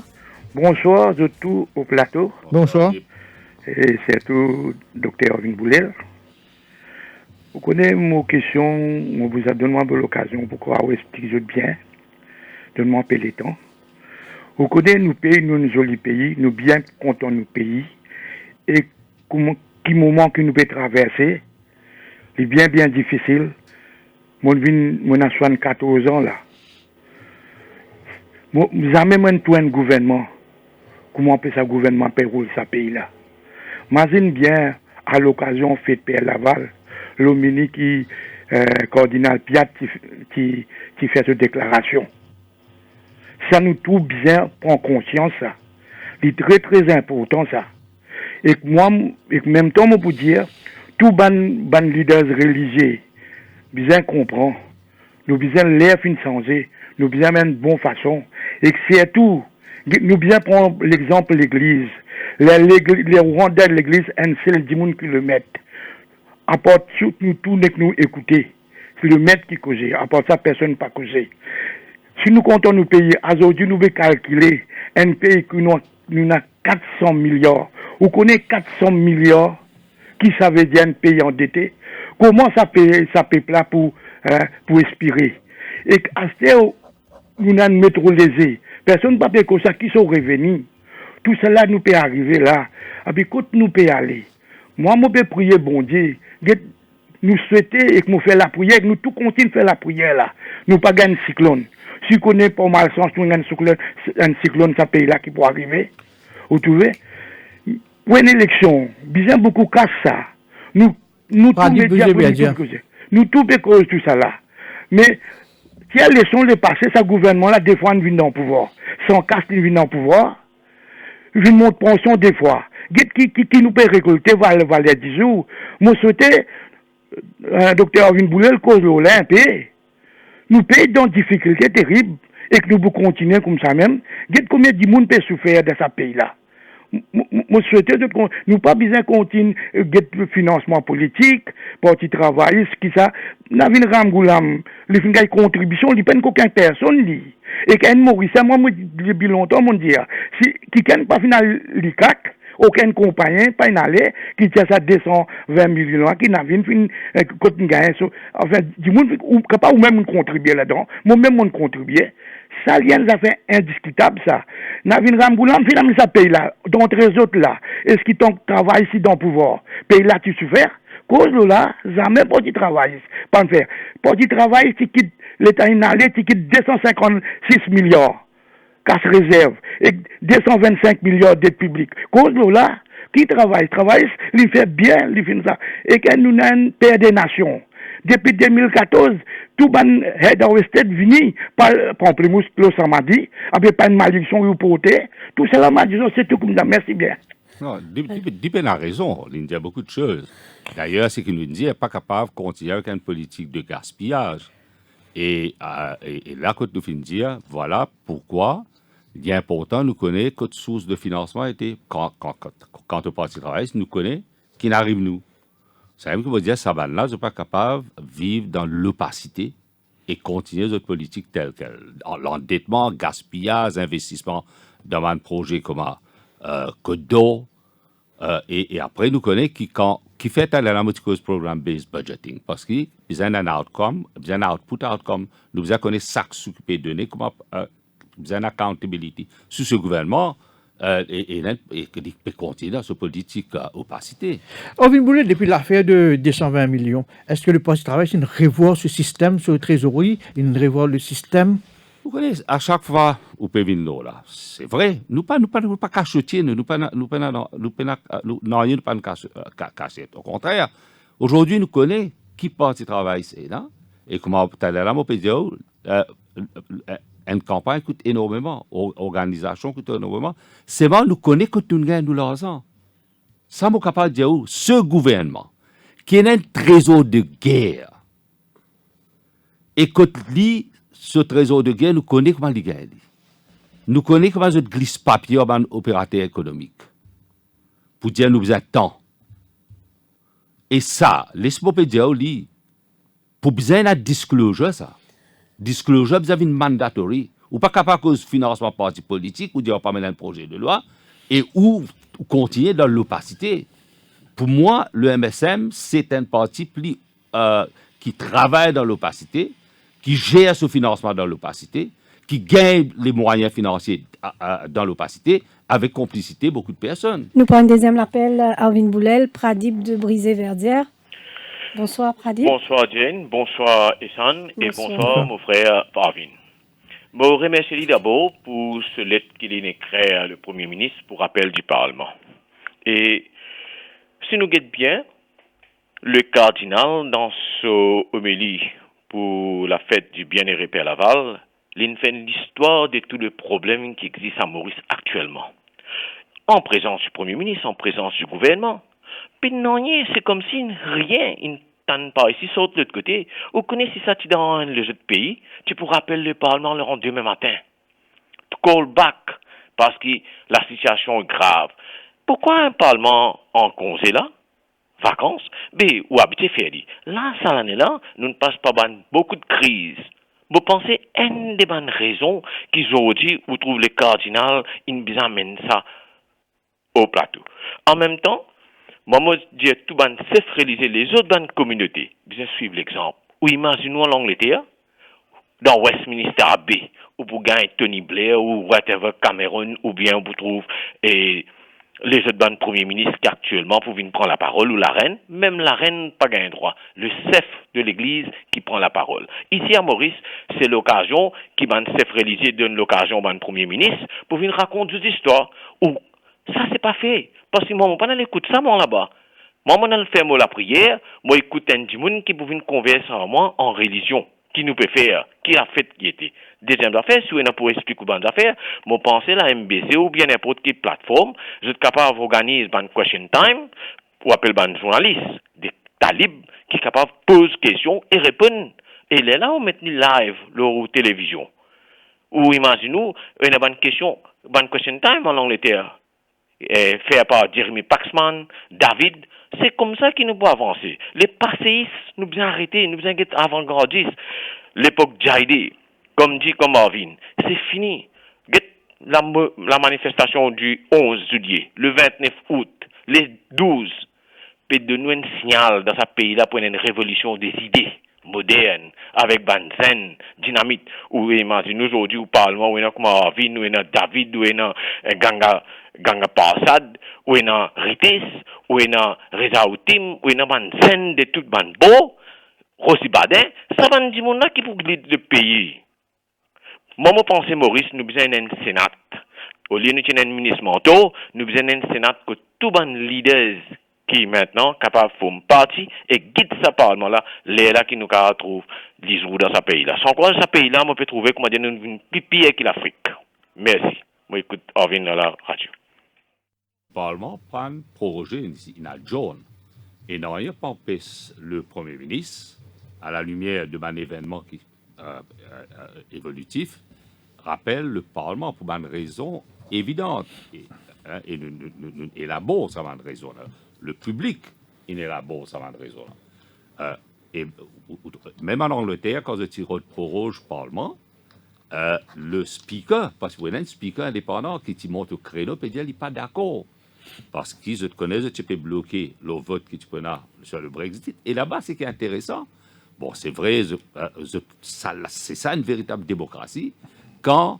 Bonsoir, de tout au plateau. Bonsoir. Et surtout, docteur Arvin Boulel. Vous connaissez mon question, on vous a donné l'occasion pour qu'on explique bien. Donne-moi un peu le temps. Vous connaissez nos pays, nous jolis pays, nous bien contents de nos pays. Et comment qui moment que nous pouvons traverser, c'est bien difficile. Moi, j'ai 74 ans là. Jamais moi tout un gouvernement. Comment peut ça gouvernement payroll ça pays là? Imagine bien à l'occasion fête Pierre Laval, l'Omini qui cardinal Piat qui fait cette déclaration. Ça nous tout bien prendre conscience ça. C'est très très important ça. Et moi et même temps moi pour dire tout ban leaders religieux bien comprend. Nous bien l'air fin changer, nous bien mettre une bonne façon et que c'est tout. Nous bien prendre l'exemple de l'église. Les rwandais de l'église, un seul 10 kilomètres. À part nous tous nous écouter. C'est le maître qui cause. À part ça, personne ne peut causer. Si nous comptons nos pays, aujourd'hui, nous devons calculer un pays qui nous a 400 milliards. Vous connaissez 400 milliards qui ça veut dire un pays endetté? Comment ça peuple là pour expirer? Et à ce stade, nous avons métronisé. Personne ne peut pas que ça qui sont revenus. Tout cela nous peut arriver là. Et puis, quand nous peut aller. Moi, je peux prier, bon Dieu. Nous souhaiter et que nous fassions la prière, que nous tout continuons à faire la prière là. Nous pas gagner un cyclone. Si nous connaissons pas mal sens, nous avons un cyclone, ça pays là qui peut arriver. Vous trouvez? Pour une élection, bien beaucoup casse ça. Nous tout cause tout ça là. Mais, quelle leçon les passer, ce gouvernement-là, des fois, vient dans le pouvoir. Sans casse, il vient dans le pouvoir. Il monte pension des fois. Qui nous peut récolter, va les 10 jours. Moi, souhaitais, docteur Arvin Boulel, cause l'Olympe, nous payons dans des difficultés terribles, et que nous pouvons continuer comme ça même. Combien de monde peut souffrir dans ce pays-là? Moi, souhaitais de nous pas besoin de continuer le financement politique, parti travailliste, qui ça, Navin Ramgoulam, les fins de contribution, il n'y a pas qu'aucune personne, et qu'un Maurice, moi, depuis longtemps, mon dire, si, qui n'a pas final l'ICAC, aucun compagnon, pas une allée, qui tient ça 220 millions, qui n'a pas fin, quand gagne, enfin, du monde, ou capable, ou même contribuer là-dedans, moi-même, on contribuer. Ça, rien nous a fait indiscutable, ça. Navin Ramgoulam, finalement, ça paye là, d'entre les autres là. Est-ce qu'ils travaillent ici dans le pouvoir? Paye là, tu souffres? Cause là, jamais pas de travail. Pas de faire. Pas de travail, tu quittes l'État inhalé, tu quittes 256 milliards. Casse réserve. Et 225 milliards d'aides publiques. Cause là, qui travaille? Travaille, il fait bien, il fait ça. Et que nous avons un père des nations. Depuis 2014, tout le head of state venu par Pamplemousse, Plo Samadi, avec pas une malédiction ou portée. Tout cela m'a dit, c'est tout comme ça. Merci bien. Non, Dipen a raison. Il dit beaucoup de choses. D'ailleurs, c'est qu'il nous dit qu'il n'est pas capable de continuer avec une politique de gaspillage. Et là, quand nous finissons de dire, voilà pourquoi il est important de nous connaître quelle source de financement était, quand le parti travaille, nous connaît, qui n'arrive nous. Ça veut dire que ça va là, je ne suis pas capable de vivre dans l'opacité et continuer notre politique telle qu'elle. L'endettement, gaspillage, investissement dans un projet comme Côte d'Or. Et après, nous connaissons qui fait la moitié program-based budgeting. Parce qu'il y a un outcome, il y a un output-outcome. Nous devons connaître ça qui s'occupe de données, comment il y a une accountability sur ce gouvernement. Et qui peut continuer dans cette politique opacité. Arvin Boulel, depuis l'affaire de 220 millions, est-ce que le Parti du travail, c'est une revoir ce système sur la trésorerie, une revoir le système? Vous connaissez, à chaque fois, vous pouvez venir là. C'est vrai, nous pas cachotier, nous pas cacher. Au contraire, aujourd'hui, nous connaissons qui Parti du travail c'est, non? Et comment tout à l'heure, on peut dire, une campagne coûte énormément, organisation coûte énormément. C'est vrai, nous connaissons que tout le monde nous l'argent. Ça, je suis capable de dire, ce gouvernement, qui est un trésor de guerre, et que ce trésor de guerre, nous connaissons comment il gagne. Nous connaissons comment il glisse papier en opérateur économique. Pour dire, nous avons temps. Et ça, laisse-moi dire, pour bien la disclosure, ça. Disclosure, vous avez une mandatory, ou pas capable de financement parti politique, ou dire pas mettre un projet de loi, et ou continuer dans l'opacité. Pour moi, le MSM, c'est un parti qui travaille dans l'opacité, qui gère ce financement dans l'opacité, qui gagne les moyens financiers dans l'opacité, avec complicité beaucoup de personnes. Nous prenons un deuxième appel, Arvin Boulel, Pradip de Brisé-Verdière. Bonsoir, Pradip. Bonsoir, Jane. Bonsoir, Essan. Et bonsoir, mon frère Arvin. Je remercie d'abord pour ce lettre qu'il a écrit à le Premier ministre pour rappel du Parlement. Et si nous guettons bien, le cardinal, dans son homélie pour la fête du bien-aimé Père Laval, il fait l'histoire de tous les problèmes qui existent à Maurice actuellement. En présence du Premier ministre, en présence du gouvernement. Puis non, c'est comme si rien, t'en pas ici, saute de l'autre côté. Ou connaissez ça, tu dans les autres pays, tu pourras appeler le Parlement le lendemain matin. To call back, parce que la situation est grave. Pourquoi un Parlement en congé là? Vacances? Mais, ou habité férié. Là, ça l'année là, nous ne passons pas beaucoup de crises. Vous pensez, une des bonnes raisons qu'ils ont dit, où trouve le cardinal, ils nous amènent ça au plateau. En même temps, moi, je dis tout ban réaliser les autres bandes communautés. Bien suivre l'exemple. Ou imaginons l'Angleterre, dans Westminster Abbey, où vous gagnez Tony Blair, ou whatever Cameron, ou bien vous trouvez les autres bandes premiers ministres qui actuellement pour venir prendre la parole, ou la reine, même la reine pas gagné droit. Le chef de l'église qui prend la parole. Ici à Maurice, c'est l'occasion qui ban chef religieux donne l'occasion ban premier ministre pour venir raconter des histoires. Ou ça c'est pas fait. Parce que moi, je ne l'écoute ça, moi, là-bas. Moi, je ne fais la prière, moi, j'écoute un monde qui peut venir converser en moi en religion, qui nous peut faire, qui a fait qui était. Deuxième affaire, si on a pour expliquer une affaire, moi, pensez la MBC ou bien n'importe quelle plateforme, je suis capable d'organiser une question time, ou appeler un journaliste, des talibs, qui sont capables de poser questions et répondre. Et là, on met live, la télévision. Ou imaginez-nous, on a une question time en Angleterre. Fait par Jeremy Paxman, David, c'est comme ça qu'il nous peut avancer. Les passéistes nous bien arrêter, nous bien être avant-gardistes. L'époque Jaide, comme dit comme Marvin, c'est fini. La manifestation du 11 juillet, le 29 août, les 12, peut donner un signal dans ce pays-là pour une révolution des idées moderne, avec Banzen, dynamite, ou imagine aujourd'hui au Parlement, où il y a comme Marvin, où il y a David, où il y a Ganga Parsad, où il y a Ritis, où il y a Reza Outim, où il y a Banzen de tout Banbo, Rossi Badin, ça va nous dire là qui pour guider le pays. Moi, je pense, Maurice, nous besoin d'un Sénat. Au lieu de un ministre Manteau, nous besoin d'un Sénat que tous les leaders qui maintenant capable de former parti et guide ce parlement-là, les là qui nous trouvent les jours dans ce pays-là. Sans quoi, ce pays-là, on peut trouver, comment dire, une pipi avec l'Afrique. Merci. Moi, écoute, Arvin à la radio. Le Parlement prend proroger une jaune. Et n'ayant pas empêché le Premier ministre, à la lumière de un événement qui évolutif, rappelle le Parlement pour une raison évidente. Et nous élaborons ça une raison. Le public élabore ça une raison. Et même en Angleterre, quand je tire de proroge au Parlement, le speaker, parce que vous avez un speaker indépendant qui te monte au créneau et dit qu'il n'est pas d'accord. Parce qu'ils te connaissent, tu peux bloquer le vote que tu peux avoir sur le Brexit. Et là-bas, c'est qui est intéressant. Bon, c'est vrai, c'est ça une véritable démocratie. Quand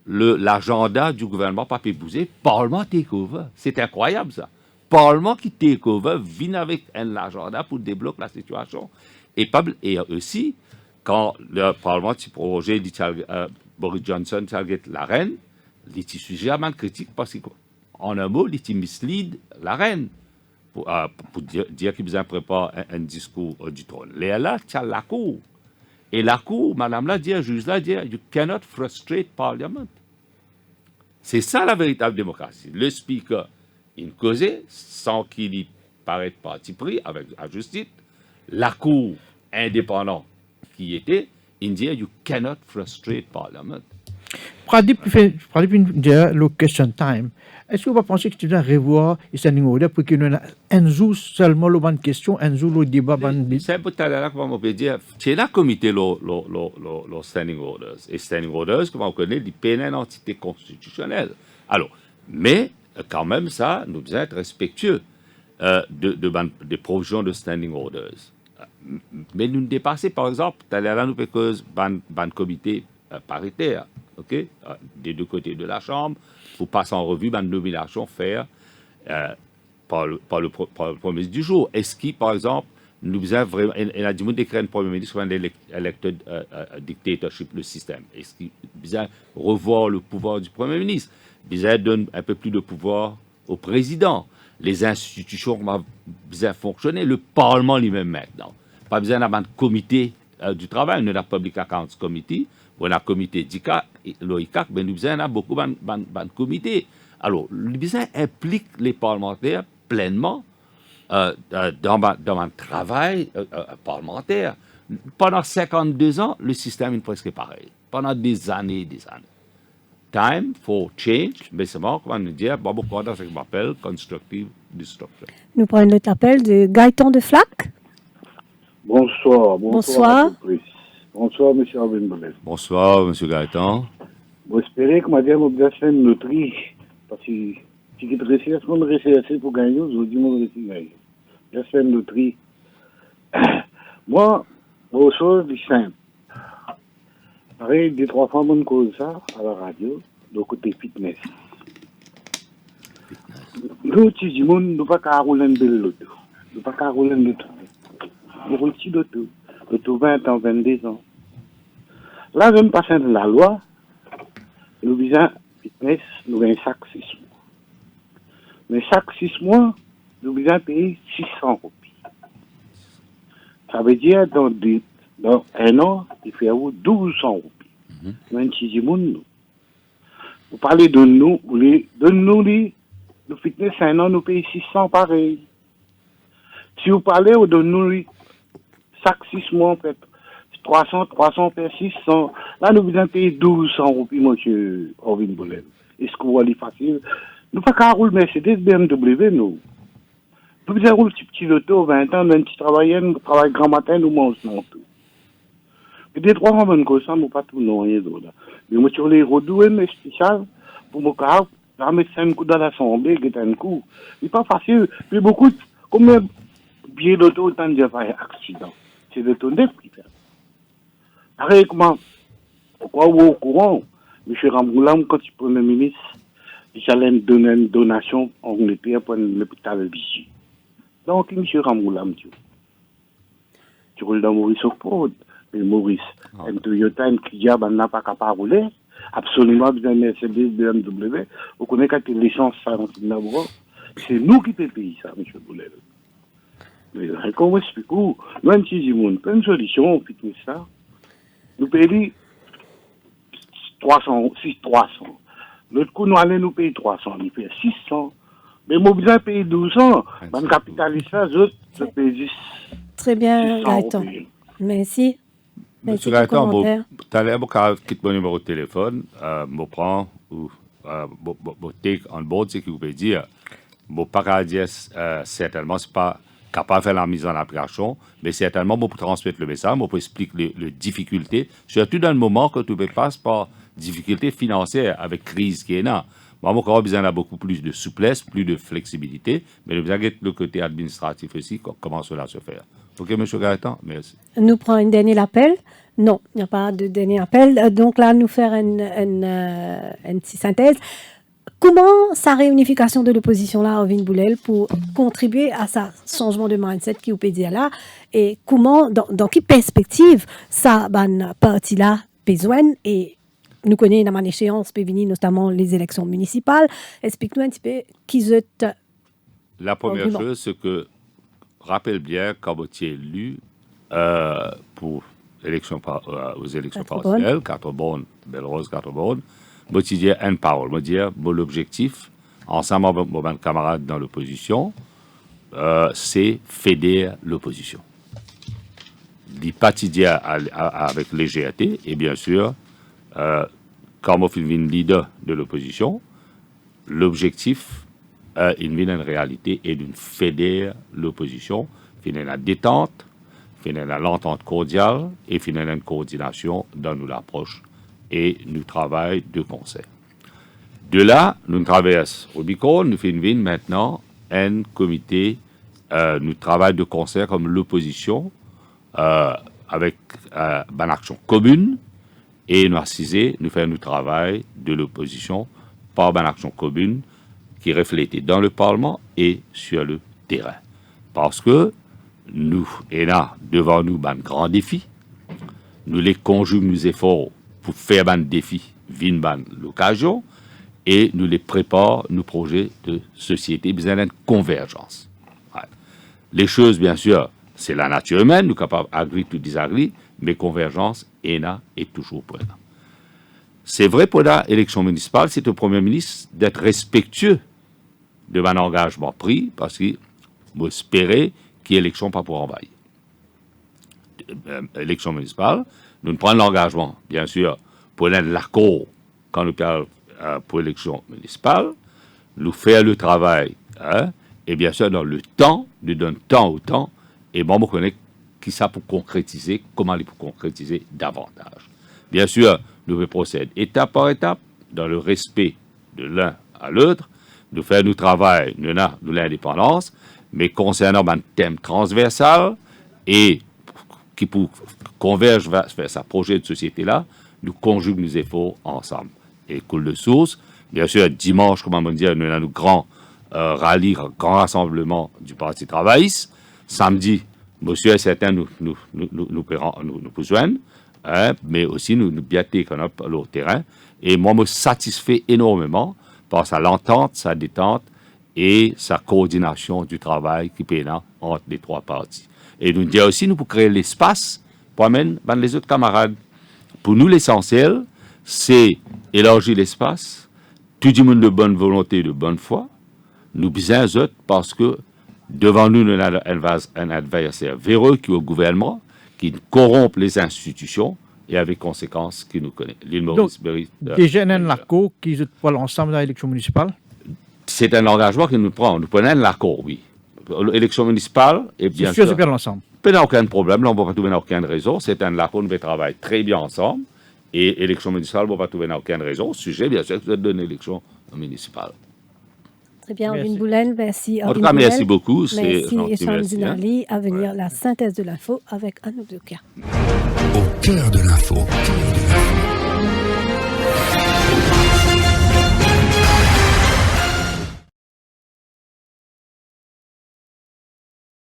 l'agenda du gouvernement pas pu bouger, Parlement take over. C'est incroyable ça. Parlement qui take over vient avec un agenda pour débloquer la situation. Et aussi, quand le Parlement s'est prorogé, Boris Johnson, la reine, il est sujet à critique parce qu'en un mot, il mislead la reine pour dire qu'il besoin prépare un discours du trône. Là, tu as la cour. Et la cour, madame la dit, juge la dit, you cannot frustrate Parliament. C'est ça la véritable démocratie. Le speaker, il causait sans qu'il y paraisse parti pris avec la justice. La cour indépendante qui était, il dit, you cannot frustrate Parliament. Pradip dire le question time. Est-ce que vous pensez que tu dois revoir les standing orders pour qu'il y ait un jour seulement le bonne question, un jour le débat bonne. C'est peut-être là que on peut dire, c'est la comité le standing orders. Et standing orders, comme on connaît, il peine une entité constitutionnelle. Alors, mais quand même ça, nous devons être respectueux des provisions de standing orders. Mais nous dépasser, par exemple, là nous faisons un comité paritaire, ok, des deux côtés de la Chambre, pour passer en revue une nomination faire par le premier du jour. Est-ce qu'il, par exemple, nous avons vraiment, il a dit, nous décret un premier ministre, un elected dictatorship, le système. Et ce qui besoin revoir le pouvoir du premier ministre, besoin donner un peu plus de pouvoir au président. Les institutions ont besoin fonctionner, le Parlement lui-même maintenant. Pas besoin d'avoir un comité du travail, nous avons Public Accounts Committee, on a un comité d'ICAC, l'OICAC, mais nous avons beaucoup de comités. Alors, le besoin implique les parlementaires pleinement dans un travail parlementaire. Pendant 52 ans, le système est presque pareil. Pendant des années et des années. Time for change, mais c'est bon, comment nous dire, bon, beaucoup dans ce qu'on appelle constructive destruction. Nous prenons notre appel de Gaëtan de Flac. Bonsoir. Bonsoir. Bonsoir, M. Abenbolel. Bonsoir, M. Gaëtan. J'espère que madame a bien fait une loterie. Parce que si tu recherches, on recherche pour gagner, aujourd'hui, on recherche gagner. J'ai fait une loterie. Moi, aux choses simple. Pareil, 2-3 fois, on cause ça à la radio, de côté fitness. Nous, tu dis, nous ne pas qu'à rouler une belle loto. Nous ne pas qu'à rouler une loto. Nous roulons une loto. Loto 20 ans, 22 ans. Là, je me passe de la loi. Nous visons fitness, nous avons chaque 6 mois. Mais chaque 6 mois, nous visons payer 600 roupies. Ça veut dire, dans un an, il fait 1200 roupies. Même si je dis, vous parlez de nous, le fitness, un an, nous payons 600 pareil. Si vous parlez de nous, chaque 6 mois, en fait, 300 per 600. Là, nous devons payer 1200 roupies, monsieur Orvin Bolel. Est-ce que vous voyez facile? Nous ne pouvons pas rouler Mercedes, BMW, nous. Nous devons rouler petit loto, 20 ans, un petit travail grand matin, nous mangeons tout. Mais des 3 ans, comme ça, nous pas tout, non, rien d'autre. Mais moi, sur les redoués, spécial, pour me faire, la mettre un coup dans l'assemblée, qui est un coup. C'est pas facile. Puis beaucoup, combien de billets d'auto, autant de accident. C'est le ton d'être qui fait. Pareil, pourquoi vous êtes au courant, M. Ramoulam, quand il est Premier ministre, il allait donner une donation en Angleterre pour l'hôpital Vichy. Donc, M. Ramoulam, tu roules dans Maurice au Port, mais Maurice, un Toyota, un Kia, n'a pas capable de rouler, absolument besoin de Mercedes, BMW, vous connaissez quand l'essence, ça, c'est nous qui payons ça, M. Boulel. Mais comment expliquez-vous, même si je vous donne une solution, on fait ça. Nous payons 300. L'autre coup, nous allons nous payer 300. Nous payons 600. Mais moi, besoin de payer 1200. Même capitaliste, je paye 10. Très bien, Gaëtan. Merci. Monsieur Gaëtan, tu as quitter mon numéro de téléphone, je prends ou take on board, c'est ce que vous pouvez dire. Mon paradis, certainement, ce n'est pas capable de faire la mise en application, mais certainement, pour transmettre le message, pour expliquer les difficultés, surtout dans le moment que tu passes par difficultés financières avec crise qui est là. Moi, mon corps a besoin de beaucoup plus de souplesse, plus de flexibilité, mais nous besoin de le côté administratif aussi, comment cela se fait. OK, M. Gaëtan, merci. Nous prenons un dernier appel. Non, il n'y a pas de dernier appel. Donc là, nous faire une petite synthèse. Comment sa réunification de l'opposition là, Orvin Boulel, pour contribuer à ce changement de mindset qui vous peut dire là, et comment, dans quelle perspective ça, parti là, besoin, et nous connaissons une échéance, peut venir notamment les élections municipales. Explique-nous un petit peu qui êtes. La première chose, c'est que, rappelle bien, quand vous êtes élu pour aux élections partielles, 4 bonnes, Belle-Rose, 4 bonnes, je dis une parole, je dis l'objectif, ensemble avec mes camarades dans l'opposition, c'est fédérer l'opposition. Du quotidien avec légèreté, et bien sûr, quand je suis leader de l'opposition, l'objectif, une réalité est de fédérer l'opposition, finir la détente, finir l'entente cordiale et finir une coordination dans nos approches et nous travaillons de concert. De là, nous traversons au Bicol, nous faisons maintenant un comité, nous travaillons de concert comme l'opposition avec une action commune et nous assisons, nous faisons le travail de l'opposition par une action commune qui reflète dans le Parlement et sur le terrain. Parce que nous, et là, devant nous, un grand défi. Nous les conjuguons nos efforts pour faire un défi, vivre l'occasion, et nous les préparons, nos projets de société, besoin d'une convergence. Ouais. Les choses, bien sûr, c'est la nature humaine, nous sommes capables d'agir ou désagir, mais convergence est toujours présente. C'est vrai pour l'élection municipale, c'est au Premier ministre d'être respectueux de mon engagement pris, parce que vous espérez qu'il y ait élection pas pour envahir. Élection municipale, nous prenons l'engagement, bien sûr, pour l'accord quand nous parlons pour l'élection municipale, nous faire le travail, hein, et bien sûr, dans le temps, nous donne temps au temps, et bon, on connaît qui ça pour concrétiser, comment il pour concrétiser davantage. Bien sûr, nous procéder étape par étape, dans le respect de l'un à l'autre, nous faire notre travail, nous l'indépendance, mais concernant un thème transversal et qui pour converge vers ce projet de société-là, nous conjuguons nos efforts ensemble. Et coule de source, bien sûr, dimanche, comme on dit, nous avons un grand rallye, grand rassemblement du Parti travailliste. Samedi, monsieur et certains nous rejoignent, hein, mais aussi nous biatés qu'on a le terrain. Et moi, me satisfait énormément par sa l'entente, sa détente et sa coordination du travail qui est là entre les trois partis. Et nous disons aussi, nous pour créer l'espace pour amener les autres camarades. Pour nous, l'essentiel, c'est élargir l'espace, tout le monde de bonne volonté, de bonne foi. Nous besoin les autres parce que devant nous, nous avons un adversaire véreux qui est au gouvernement, qui corrompt les institutions et avec conséquences qui nous connaît. L'île Maurice Berry. Déjà, il y a un accord qui est pour l'ensemble de l'élection municipale? C'est un engagement que nous prenons. Nous prenons l'accord, oui. L'élection municipale, et bien sûr. C'est sûr, c'est l'ensemble. Il n'y a aucun problème, là, on ne va pas trouver aucune raison. C'est un accord, nous travaillons très bien ensemble. Et l'élection municipale, on ne va pas trouver aucune raison. Sujet, bien sûr, c'est une élection municipale. Très bien, Orvin Boulel, merci. En tout cas, merci beaucoup. Merci, Echam Zinali. À venir, la synthèse de l'info avec Anouk Zoka. Au cœur de l'info.